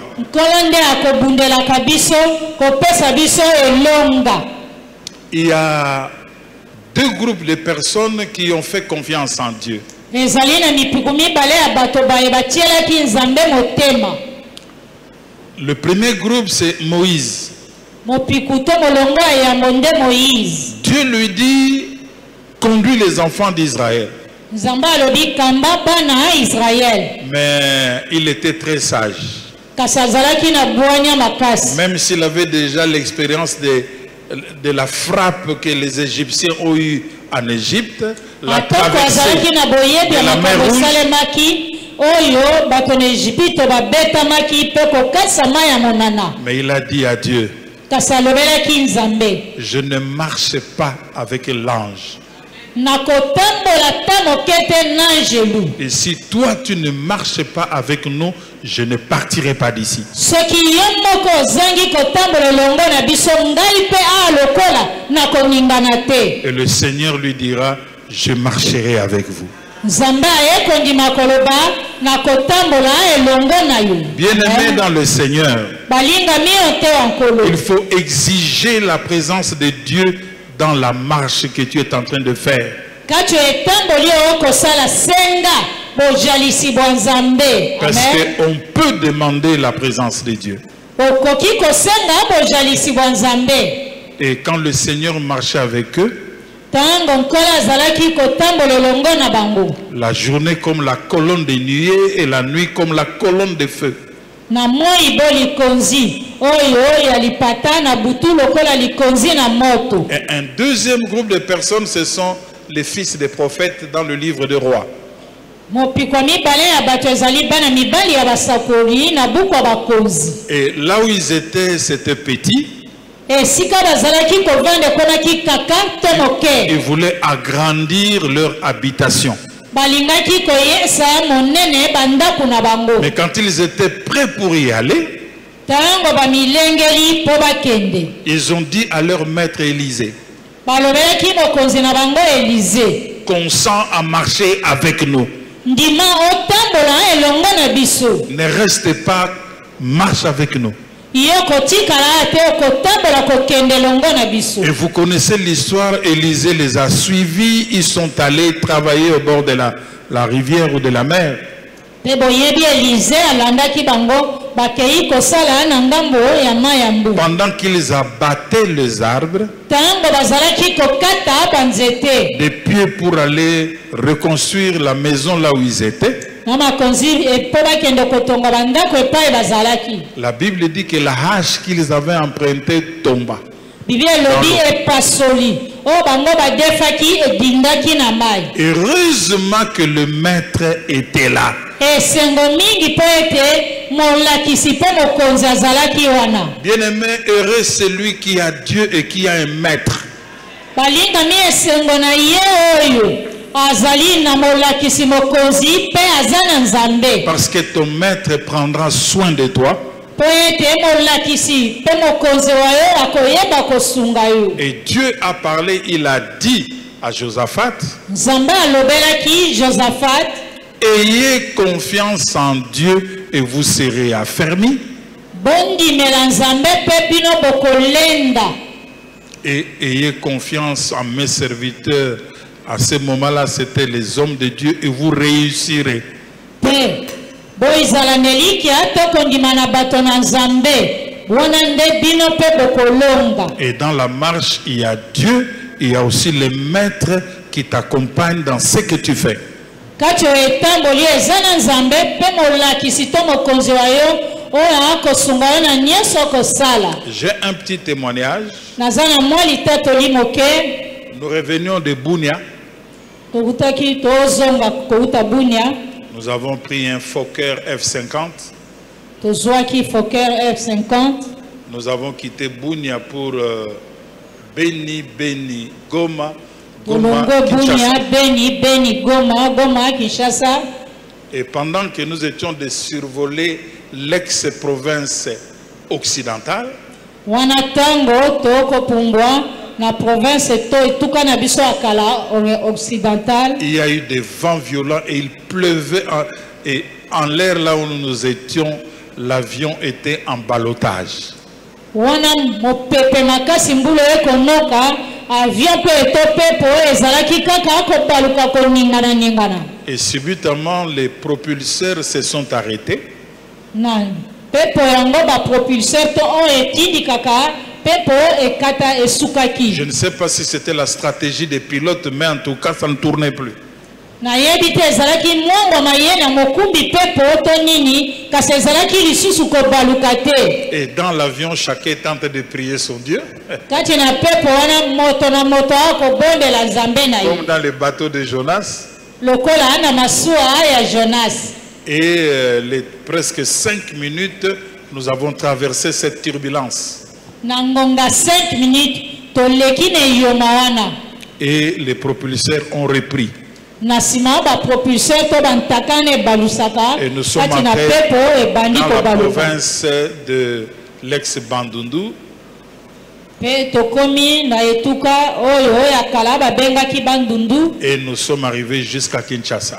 Il y a deux groupes de personnes qui ont fait confiance en Dieu. Le premier groupe, c'est Moïse. Dieu lui dit, conduis les enfants d'Israël. Mais il était très sage. Même s'il avait déjà l'expérience de la frappe que les Égyptiens ont eue en Égypte, la traversée de la mer Rouge. Mais il a dit à Dieu, je ne marche pas avec l'ange. Et si toi tu ne marches pas avec nous, je ne partirai pas d'ici. Et le Seigneur lui dira, je marcherai avec vous. Bien-aimé dans le Seigneur, il faut exiger la présence de Dieu dans la marche que tu es en train de faire. Parce qu'on peut demander la présence de Dieu. Et quand le Seigneur marchait avec eux, la journée comme la colonne de nuée et la nuit comme la colonne de feu. oyo ya lipata na butu lokola likonzi na moto. Et un deuxième groupe de personnes, ce sont les fils des prophètes dans le livre de Rois. Mopikwa mibale ya bato ezali bana mibali ya basakoli na buku ya bakonzi. Et là où ils étaient, c'était petit. Esika bazalaki kovanda konaki kaka to moke. Ils voulaient agrandir leur habitation. Balingaki koyesa monene bandaku na bango. Mais quand ils étaient prêts pour y aller, Tango bamilengeli po bakende. ils ont dit à leur maître Élisée, Balobelaki mokonzi na bango Élisée, consent à marcher avec nous. ndima otambola elongo na biso. Ne restez pas, marche avec nous. Yoko tikala ate okotambola kokende elongo na biso. Et vous connaissez l'histoire, Élisée les a suivis, ils sont allés travailler au bord de la rivière ou de la mer. Te boyebi Élisée alandaki bango bakei kosala na ngambo ya mayambu. Pendant qu'ils abattaient les arbres, Tango bazalaki kokata banzete. des pieds pour aller reconstruire la maison là où ils étaient. Na makonzi epo bakende kotonga bandako epai bazalaki. La Bible dit que la hache qu'ils avaient empruntée tomba. Bibi elobi epasoli. O bango badefaki edingaki na mai. Heureusement que le maître était là. Esengo mingi po ete molakisi po mokonzi azalaki wana. Bien-aimé, heureux celui qui a Dieu et qui a un maître. Balingami esengo na ye oyo azali na molakisi mokonzi pe azana nzambe. Parce que ton maître prendra soin de toi. Po ete molakisi pe mokonzi wa yo akoyeba kosunga yo. Et Dieu a parlé, il a dit à Josaphat, Nzambe alobelaki Josaphat, ayez confiance en Dieu et vous serez affermis. bondimela nzambe pe bino bokolenda. Et ayez confiance en mes serviteurs. À ce moment-là, c'était les hommes de Dieu et vous réussirez. Pe boizala neliki ato kondima na bato na nzambe wana nde bino pe bokolonga. Et dans la marche, il y a Dieu, il y a aussi les maîtres qui t'accompagnent dans ce que tu fais. Kati etamboli eza na nzambe pe molakisi to mokonzi wa yo oyo akosunga yo na nyonso okosala. J'ai un petit témoignage. Naza na mwa litatoli moke. Nous revenions de Bunia. Tokutaki tozonga kouta Bunia. Nous avons pris un Fokker F50. Tozwaki Fokker F50. Nous avons quitté Bunia pour Beni, Goma, Kolongo Bunia, Beni, Goma, Kinshasa. Et pendant que nous étions de survoler l'ex-province occidentale, Wana tango toko pumbwa na province to etuka na biso akala occidentale. il y a eu des vents violents et il pleuvait et en l'air là où nous étions, l'avion était en ballottage. Wana mopepe makasi mbulo ekonoka avion pe etopepo ezalaki kaka akopaluka koningana. Et subitement les propulseurs se sont arrêtés. Na pepo yango ba propulseur to o etindi kaka pepo ekata esukaki. Je ne sais pas si c'était la stratégie des pilotes, mais en tout cas ça ne tournait plus. Na yebite ezalaki mwongo mayena mokumbi pepo to nini kasi ezalaki lisusu kobaluka te. Et dans l'avion, chacun est en train de prier son Dieu. Kati na pepo wana moto na moto akobondela nzambe na ye. Comme dans le bateau de Jonas. Lokola na masuwa ya Jonas. Et les presque 5 minutes, nous avons traversé cette turbulence. Na ngonga 5 minutes toleki ne yoma wana. Et les propulseurs ont repris. Na sima ba propulseur to bantakane balusaka. Et nous sommes Kati na entrés pepo e bandi dans ko la baluka. province de l'ex-Bandundu. Pe tokomi na etuka oyo ya kala babengaki Bandundu. Et nous sommes arrivés jusqu'à Kinshasa.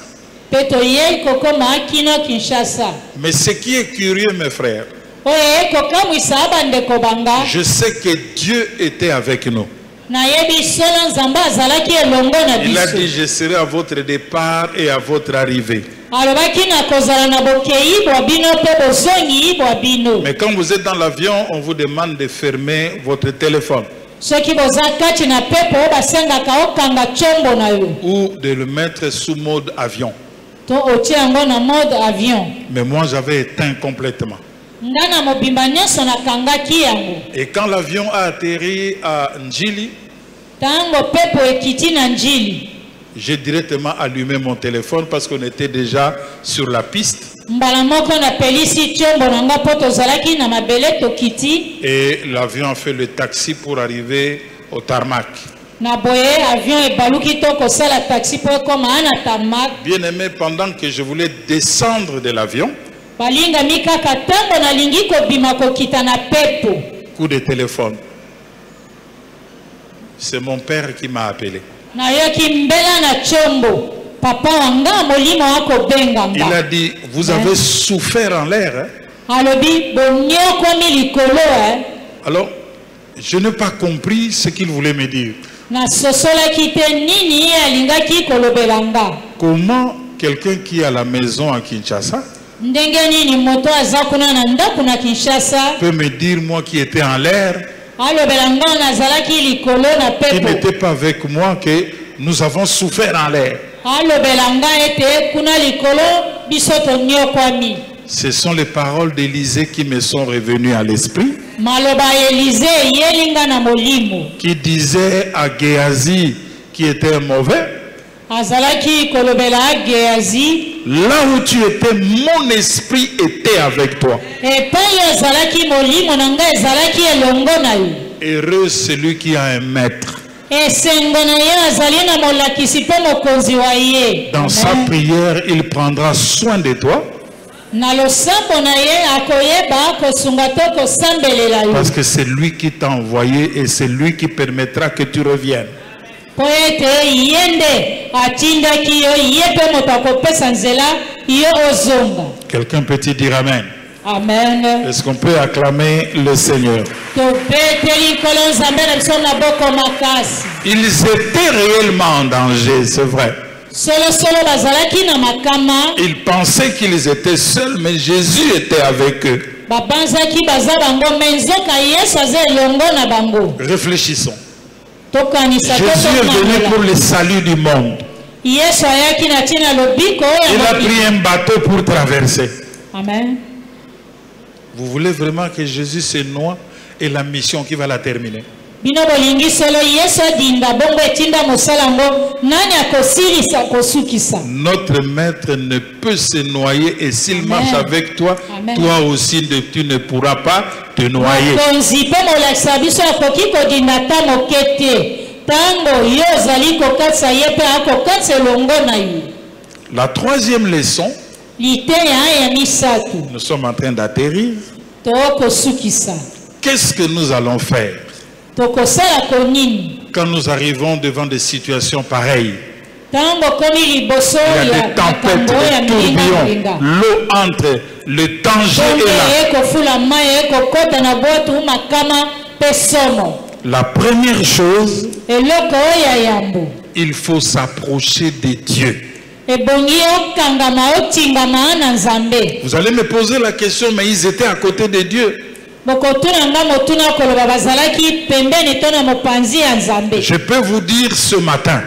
Pe toye kokoma kino Kinshasa. Mais ce qui est curieux, mes frères, Oye kokamwisa bandeko banga. je sais que Dieu était avec nous. Na yebi solo nzamba azalaki elongo na Il a biso. dit, je serai à votre départ et à votre arrivée. Alobaki na kozala na bokei bwa bino pe bozongi bwa bino. Mais quand vous êtes dans l'avion, on vous demande de fermer votre téléphone Soki boza kati na pepo basengaka okanga chombo na yo. ou de le mettre sous mode avion. To otie yango na mode avion. Mais moi, j'avais éteint complètement. Et quand l'avion a atterri à Njili, j'ai directement allumé mon téléphone parce qu'on était déjà sur la piste. Et l'avion a fait le taxi pour arriver au tarmac. Bien aimé, pendant que je voulais descendre de l'avion, coup de téléphone. C'est mon père qui m'a appelé. Il a dit, vous avez souffert en l'air. Hein? Alors, je n'ai pas compris ce qu'il voulait me dire. Comment quelqu'un qui est à la maison à Kinshasa peut me dire, moi qui étais en l'air, qui n'était pas avec moi, que nous avons souffert en l'air. Ce sont les paroles d'Élisée qui me sont revenues à l'esprit. Qui disait à Géasi, qui était mauvais, là où tu étais, mon esprit était avec toi. Heureux celui qui a un maître. Dans sa prière, il prendra soin de toi. Parce que c'est lui qui t'a envoyé et c'est lui qui permettra que tu reviennes. Quelqu'un peut-il dire Amen? Amen. Est-ce qu'on peut acclamer le Seigneur? Ils étaient réellement en danger, c'est vrai. Ils pensaient qu'ils étaient seuls, mais Jésus était avec eux. Réfléchissons. Jésus est venu pour le salut du monde. Il a pris un bateau pour traverser. Amen. Vous voulez vraiment que Jésus se noie et la mission qui va la terminer? Notre maître ne peut se noyer et s'il marche avec toi, Amen. Toi aussi tu ne pourras pas te noyer. La troisième leçon, nous sommes en train d'atterrir. Qu'est-ce que nous allons faire quand nous arrivons devant des situations pareilles? Il y a des tempêtes, des tourbillons, l'eau entre le danger et la première chose, il faut s'approcher de Dieu. Vous allez me poser la question, mais ils étaient à côté de Dieu. Je peux vous dire ce matin,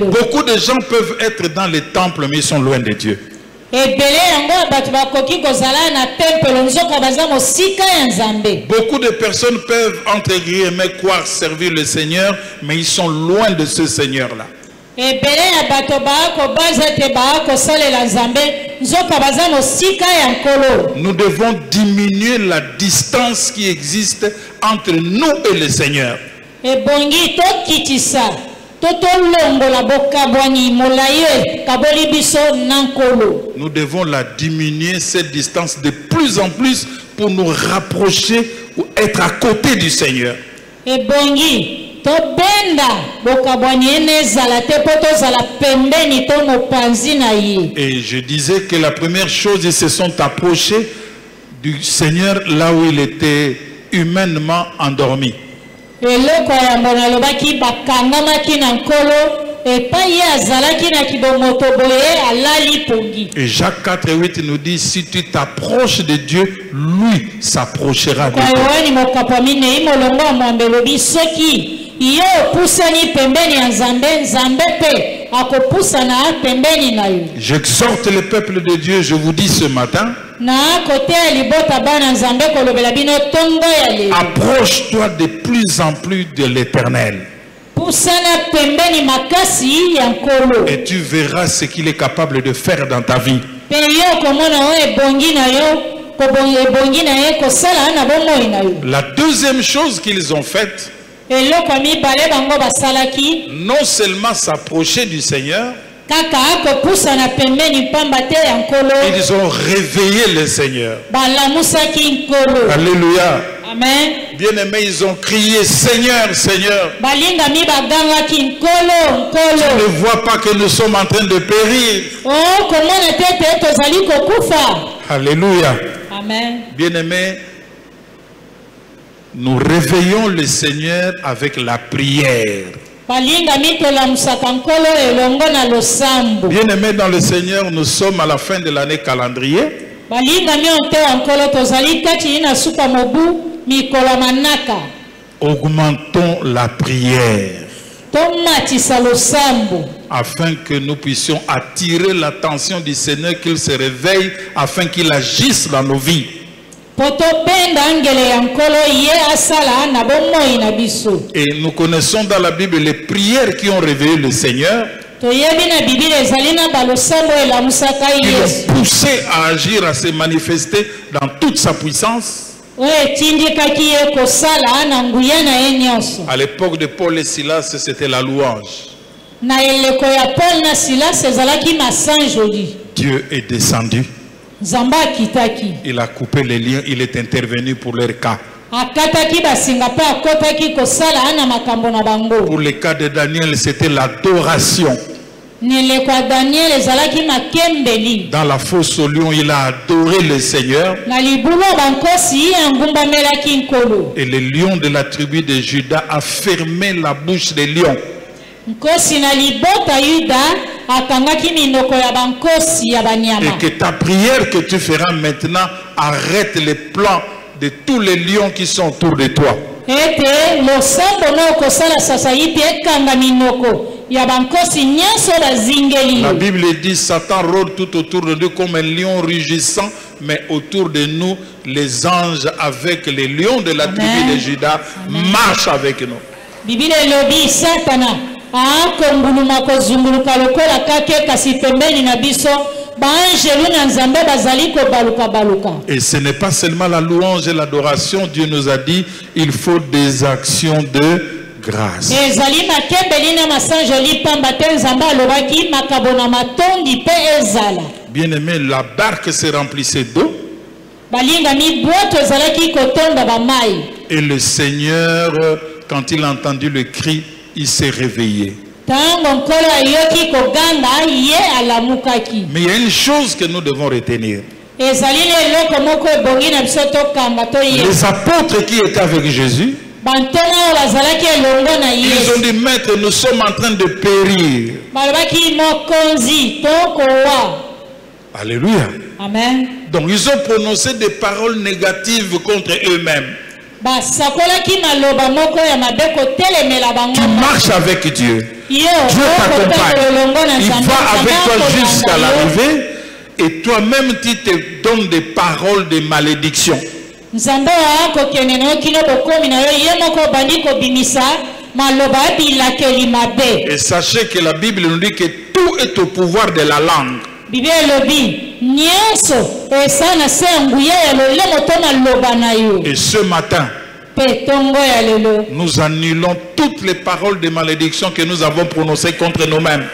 beaucoup de gens peuvent être dans les temples, mais ils sont loin de Dieu. Beaucoup de personnes peuvent, entre guillemets, croire servir le Seigneur, mais ils sont loin de ce Seigneur-là. Nous devons diminuer la distance qui existe entre nous et le Seigneur. Nous devons la diminuer, cette distance, de plus en plus pour nous rapprocher ou être à côté du Seigneur. Et je disais que la première chose, ils se sont approchés du Seigneur là où il était humainement endormi. Et Jacques 4:8 nous dit, si tu t'approches de Dieu, lui s'approchera de toi. akopusana pembeni na yo. J'exhorte le peuple de Dieu, je vous dis ce matin, approche-toi de plus en plus de l'Éternel. Et tu verras ce qu'il est capable de faire dans ta vie. La deuxième chose qu'ils ont faite, non seulement s'approcher du Seigneur, ils ont réveillé le Seigneur. Alléluia. Amen. Bien-aimés, ils ont crié Seigneur, Seigneur. Tu ne vois pas que nous sommes en train de périr. Alléluia. Amen. Bien-aimés, nous réveillons le Seigneur avec la prière. Bien-aimés dans le Seigneur, nous sommes à la fin de l'année calendrier. Augmentons la prière afin que nous puissions attirer l'attention du Seigneur, qu'il se réveille, afin qu'il agisse dans nos vies. Et nous connaissons dans la Bible les prières qui ont réveillé le Seigneur, qui l'ont poussé à agir, à se manifester dans toute sa puissance. À l'époque de Paul et Silas, c'était la louange. Dieu est descendu. Il a coupé les liens, il est intervenu pour leur cas. Pour le cas de Daniel, c'était l'adoration. Dans la fosse au lion, il a adoré le Seigneur. Et le lion de la tribu de Juda a fermé la bouche des lions. Et que ta prière que tu feras maintenant arrête les plans de tous les lions qui sont autour de toi. La Bible dit Satan rôde tout autour de nous comme un lion rugissant, mais autour de nous les anges avec les lions de la tribu de Juda marchent avec nous. Et ce n'est pas seulement la louange et l'adoration. Dieu nous a dit il faut des actions de grâce. Bien aimé, la barque se remplissait d'eau. Et le Seigneur, quand il a entendu le cri, il s'est réveillé. Mais il y a une chose que nous devons retenir. Les apôtres qui étaient avec Jésus, ils ont dit, Maître, nous sommes en train de périr. Alléluia. Amen. Donc ils ont prononcé des paroles négatives contre eux-mêmes. Tu marches avec Dieu. Dieu t'accompagne. Il va avec toi jusqu'à l'arrivée. Et toi-même, tu te donnes des paroles de malédiction. Et sachez que la Bible nous dit que tout est au pouvoir de la langue. Et ce matin, nous annulons toutes les paroles de malédiction que nous avons prononcées contre nous-mêmes.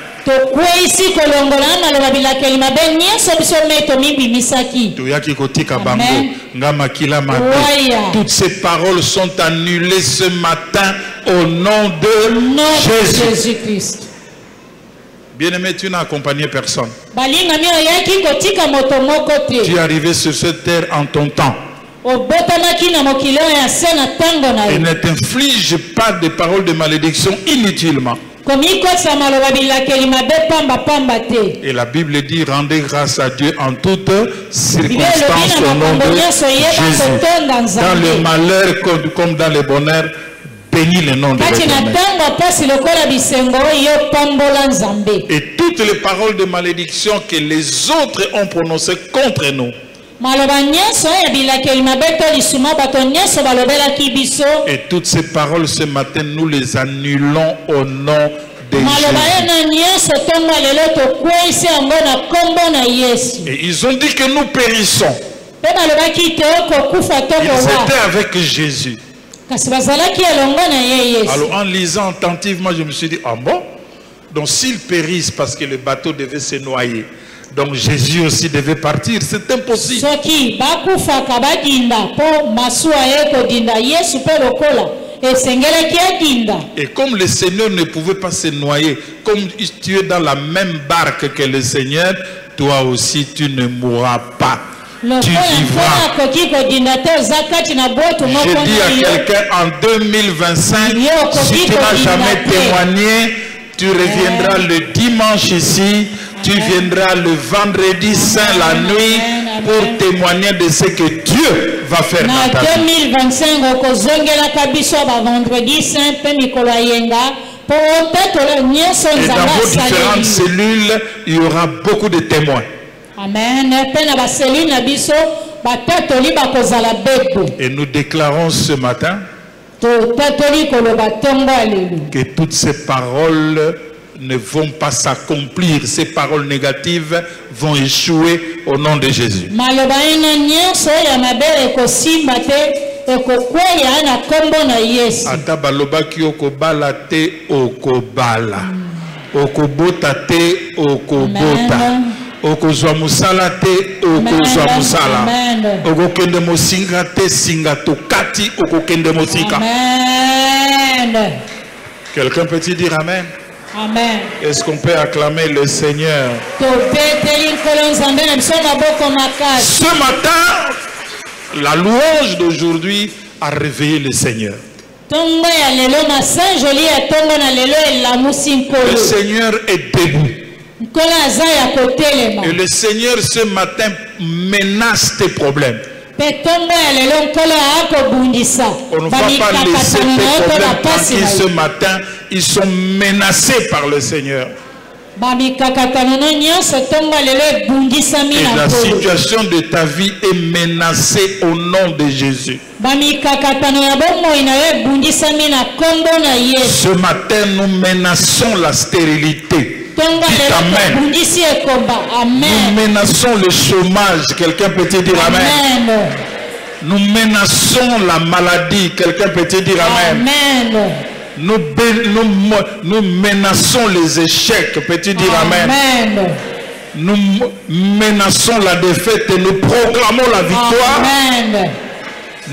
Toutes ces paroles sont annulées ce matin au nom de Jésus-Christ. Bien-aimé, tu n'as accompagné personne. Tu es arrivé sur cette terre en ton temps. Et ne t'inflige pas de paroles de malédiction inutilement. Et la Bible dit, rendez grâce à Dieu en toutes circonstances au nom de Jésus. Dans le malheur comme dans le bonheur, bénis le nom de l'Éternel. Et toutes les paroles de malédiction que les autres ont prononcées contre nous. Et toutes ces paroles ce matin, nous les annulons au nom de Jésus. Et ils ont dit que nous périssons. Ils étaient avec Jésus. Alors en lisant attentivement, je me suis dit, ah bon? Donc s'ils périssent parce que le bateau devait se noyer, donc Jésus aussi devait partir, c'est impossible. Et comme le Seigneur ne pouvait pas se noyer, comme tu es dans la même barque que le Seigneur, toi aussi tu ne mourras pas. Tu vivras. Je dis à quelqu'un en 2025, si tu n'as jamais témoigné, tu reviendras le dimanche ici, tu viendras le vendredi saint la nuit pour témoigner de ce que Dieu va faire dans ta vie. Et dans vos différentes cellules, il y aura beaucoup de témoins. Amen. Et nous déclarons ce matin que toutes ces paroles ne vont pas s'accomplir. Ces paroles négatives vont échouer au nom de Jésus. Ata baloba ki okobala te okobala. Okobota te okobota. Okozwa musala te okozwa musala. Okokende mosinga te singa tokati okokende mosika. Quelqu'un peut-il dire amen? Amen. Est-ce qu'on peut acclamer le Seigneur? Ce matin, la louange d'aujourd'hui a réveillé le Seigneur. Le Seigneur est debout. Et le Seigneur ce matin menace tes problèmes. On ne va pas laisser tes problèmes tranquilles ce matin. Ils sont menacés par le Seigneur. Et la situation de ta vie est menacée au nom de Jésus. Ce matin, nous menaçons la stérilité. Dites amen. Nous menaçons le chômage. Quelqu'un peut-il dire amen? Nous menaçons la maladie. Quelqu'un peut-il dire amen? Nous menaçons les échecs. Peux-tu dire amen? Nous menaçons la défaite et nous proclamons la victoire.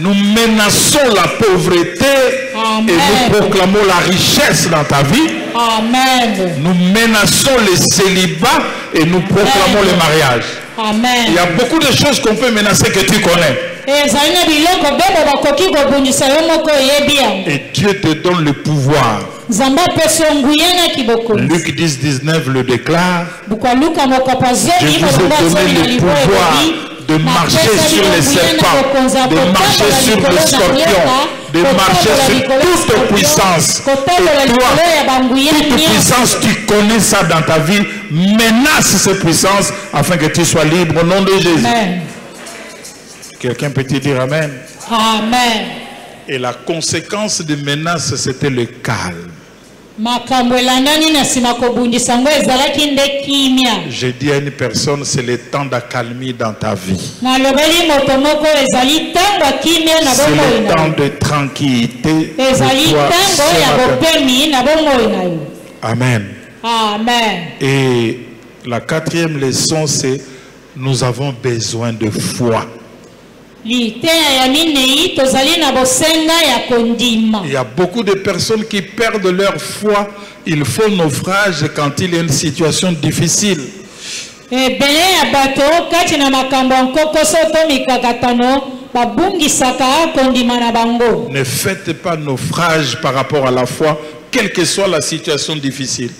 Nous menaçons la pauvreté et nous proclamons la richesse dans ta vie. Nous menaçons les célibats et nous proclamons le mariage. Il y a beaucoup de choses qu'on peut menacer que tu connais. Et Dieu te donne le pouvoir. Luc 10, 19 le déclare. Je vous ai donné le pouvoir de marcher sur les serpents, de marcher sur les scorpions, de marcher sur toute puissance. Et toi, toute puissance, tu connais ça dans ta vie. Menace ces puissances afin que tu sois libre au nom de Jésus. Quelqu'un peut-il dire amen? Amen. Et la conséquence des menaces, c'était le calme. J'ai dit à une personne, c'est le temps d'accalmie dans ta vie. C'est le temps de tranquillité. Amen. Amen. Et la quatrième leçon, c'est nous avons besoin de foi. Il y a beaucoup de personnes qui perdent leur foi. Ils font naufrage quand il y a une situation difficile. Ne faites pas naufrage par rapport à la foi, quelle que soit la situation difficile.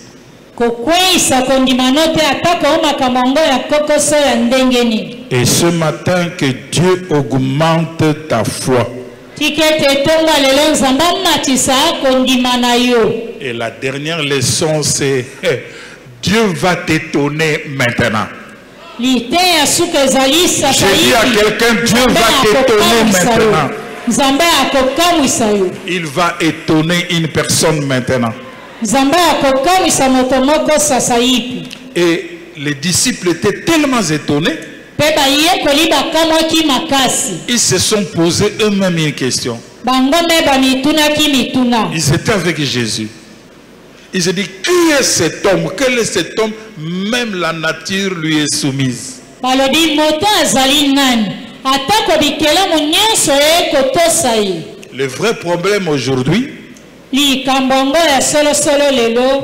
Et ce matin, que Dieu augmente ta foi. Et la dernière leçon, c'est Dieu va t'étonner maintenant. J'ai dit à quelqu'un, Dieu va t'étonner maintenant. Il va étonner une personne maintenant. Et les disciples étaient tellement étonnés, ils se sont posés eux-mêmes une question. Ils étaient avec Jésus. Ils se disent, qui est cet homme? Quel est cet homme? Même la nature lui est soumise. Le vrai problème aujourd'hui,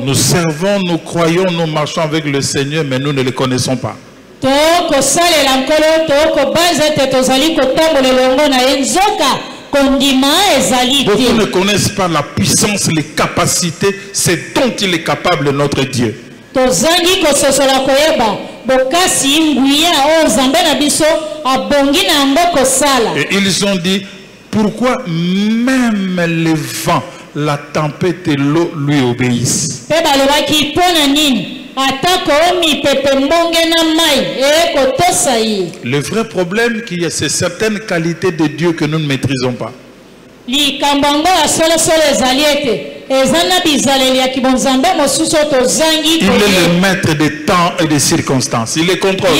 nous servons, nous croyons, nous marchons avec le Seigneur, mais nous ne le connaissons pas. Beaucoup ne connaissent pas la puissance, les capacités, c'est dont il est capable notre Dieu. Et ils ont dit, pourquoi même les vents, la tempête et l'eau lui obéissent? Le vrai problème, c'est certaines qualités de Dieu que nous ne maîtrisons pas. Il est le maître des temps et des circonstances. Il les contrôle.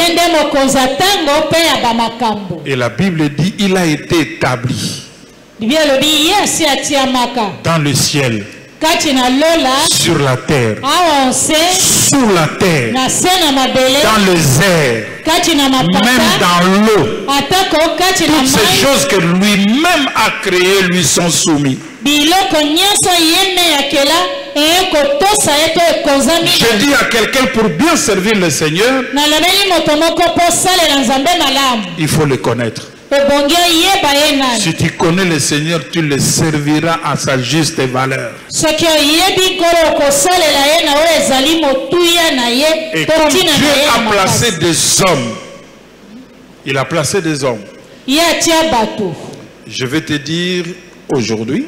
Et la Bible dit, il a été établi dans le ciel, sur la terre, sous la terre, dans les airs, même dans l'eau. Toutes ces choses que lui-même a créées lui sont soumises. Je dis à quelqu'un, pour bien servir le Seigneur, il faut le connaître. Si tu connais le Seigneur, tu le serviras à sa juste valeur. Et Dieu a placé des hommes. Il a placé des hommes. Je vais te dire aujourd'hui,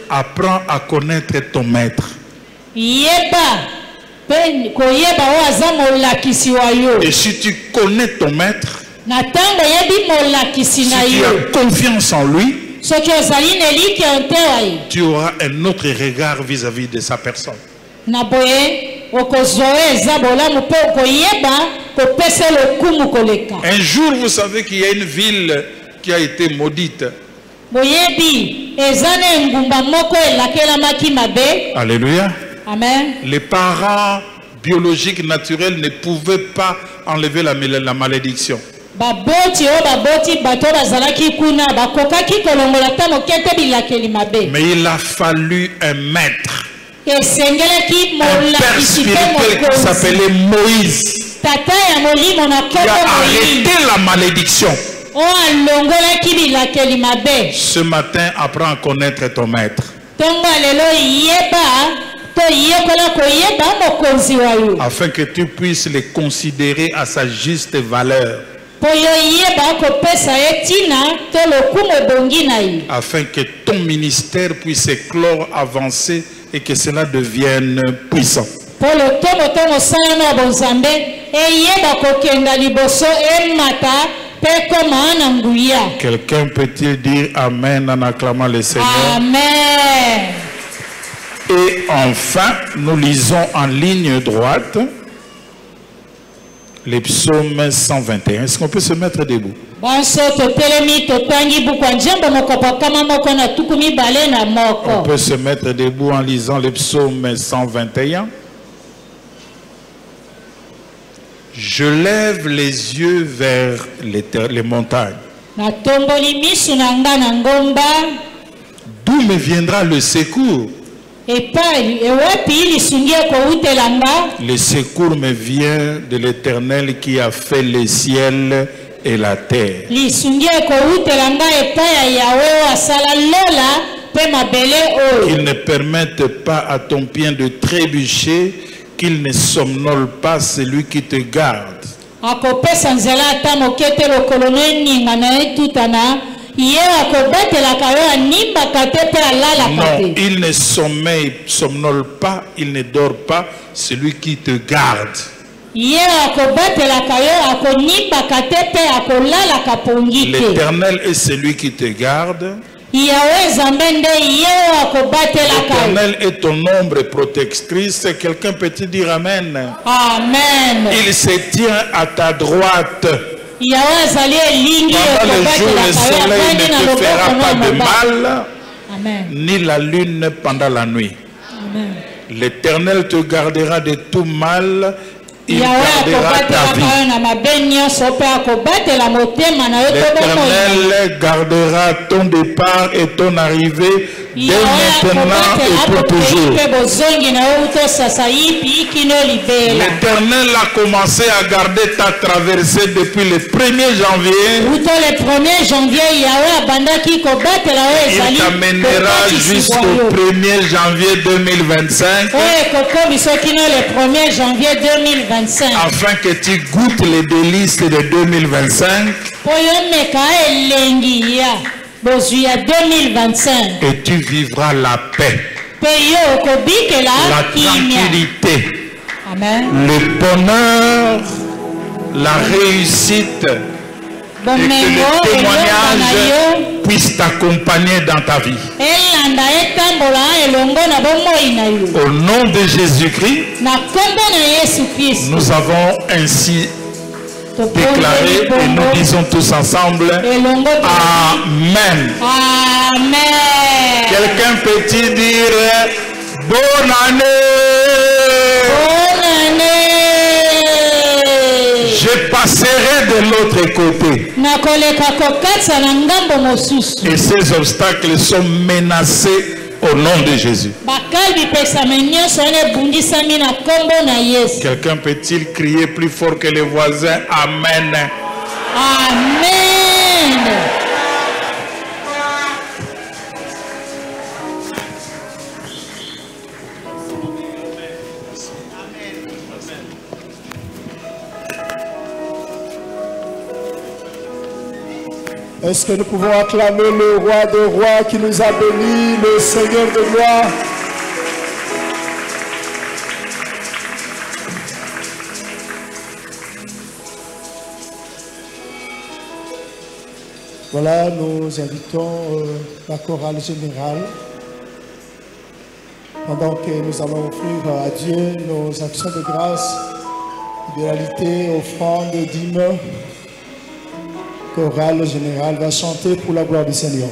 apprends à connaître ton maître. Et si tu connais ton maître, si tu as confiance en lui, tu auras un autre regard vis-à-vis de sa personne. Un jour, vous savez qu'il y a une ville qui a été maudite. Alléluia. Amen. Les parents biologiques naturels ne pouvaient pas enlever la malédiction. Mais il a fallu un maître, un père spirituel qui s'appelait Moïse, qui a arrêté la malédiction. Ce matin, apprends à connaître ton maître, afin que tu puisses les considérer à sa juste valeur, afin que ton ministère puisse éclore, avancer et que cela devienne puissant. Quelqu'un peut-il dire Amen en acclamant le Seigneur? Amen. Et enfin, nous lisons en ligne droite les psaumes 121. Est-ce qu'on peut se mettre debout? On peut se mettre debout en lisant les psaumes 121. Je lève les yeux vers les montagnes. D'où me viendra le secours? Le secours me vient de l'Éternel qui a fait les ciels et la terre. Qu'il ne permette pas à ton pied de trébucher, qu'il ne somnole pas celui qui te garde. Non, il ne somnole pas, il ne dort pas, celui qui te garde. L'Éternel est celui qui te garde. L'Éternel est ton ombre protectrice. Quelqu'un peut-te dire Amen. Amen. Il se tient à ta droite. Pendant le jour, le soleil ne te fera pas de mal, Amen. ni la lune pendant la nuit. L'Éternel te gardera de tout mal. Il gardera ta vie. L'Éternel gardera ton départ et ton arrivée dès maintenant et pour toujours. L'Éternel a commencé à garder ta traversée depuis le 1er janvier. Il t'amènera jusqu'au 1er janvier 2025. Afin que tu goûtes les délices de 2025. Et tu vivras la paix, la tranquillité, le bonheur, la réussite, et que le témoignage puisse t'accompagner dans ta vie. Au nom de Jésus-Christ, nous avons ainsi déclaré et nous disons tous ensemble Amen. Amen. Quelqu'un peut-il dire bonne année? Bonne année. Je passerai de l'autre côté. Et ces obstacles sont menacés au nom de Jésus. Quelqu'un peut-il crier plus fort que les voisins? Amen. Amen. Est-ce que nous pouvons acclamer le roi des rois qui nous a bénis, le Seigneur de gloire? Voilà, nous invitons la chorale générale pendant que nous allons offrir à Dieu nos actions de grâce, fidélité, offrandes, dîmes. Chorale générale va chanter pour la gloire du Seigneur.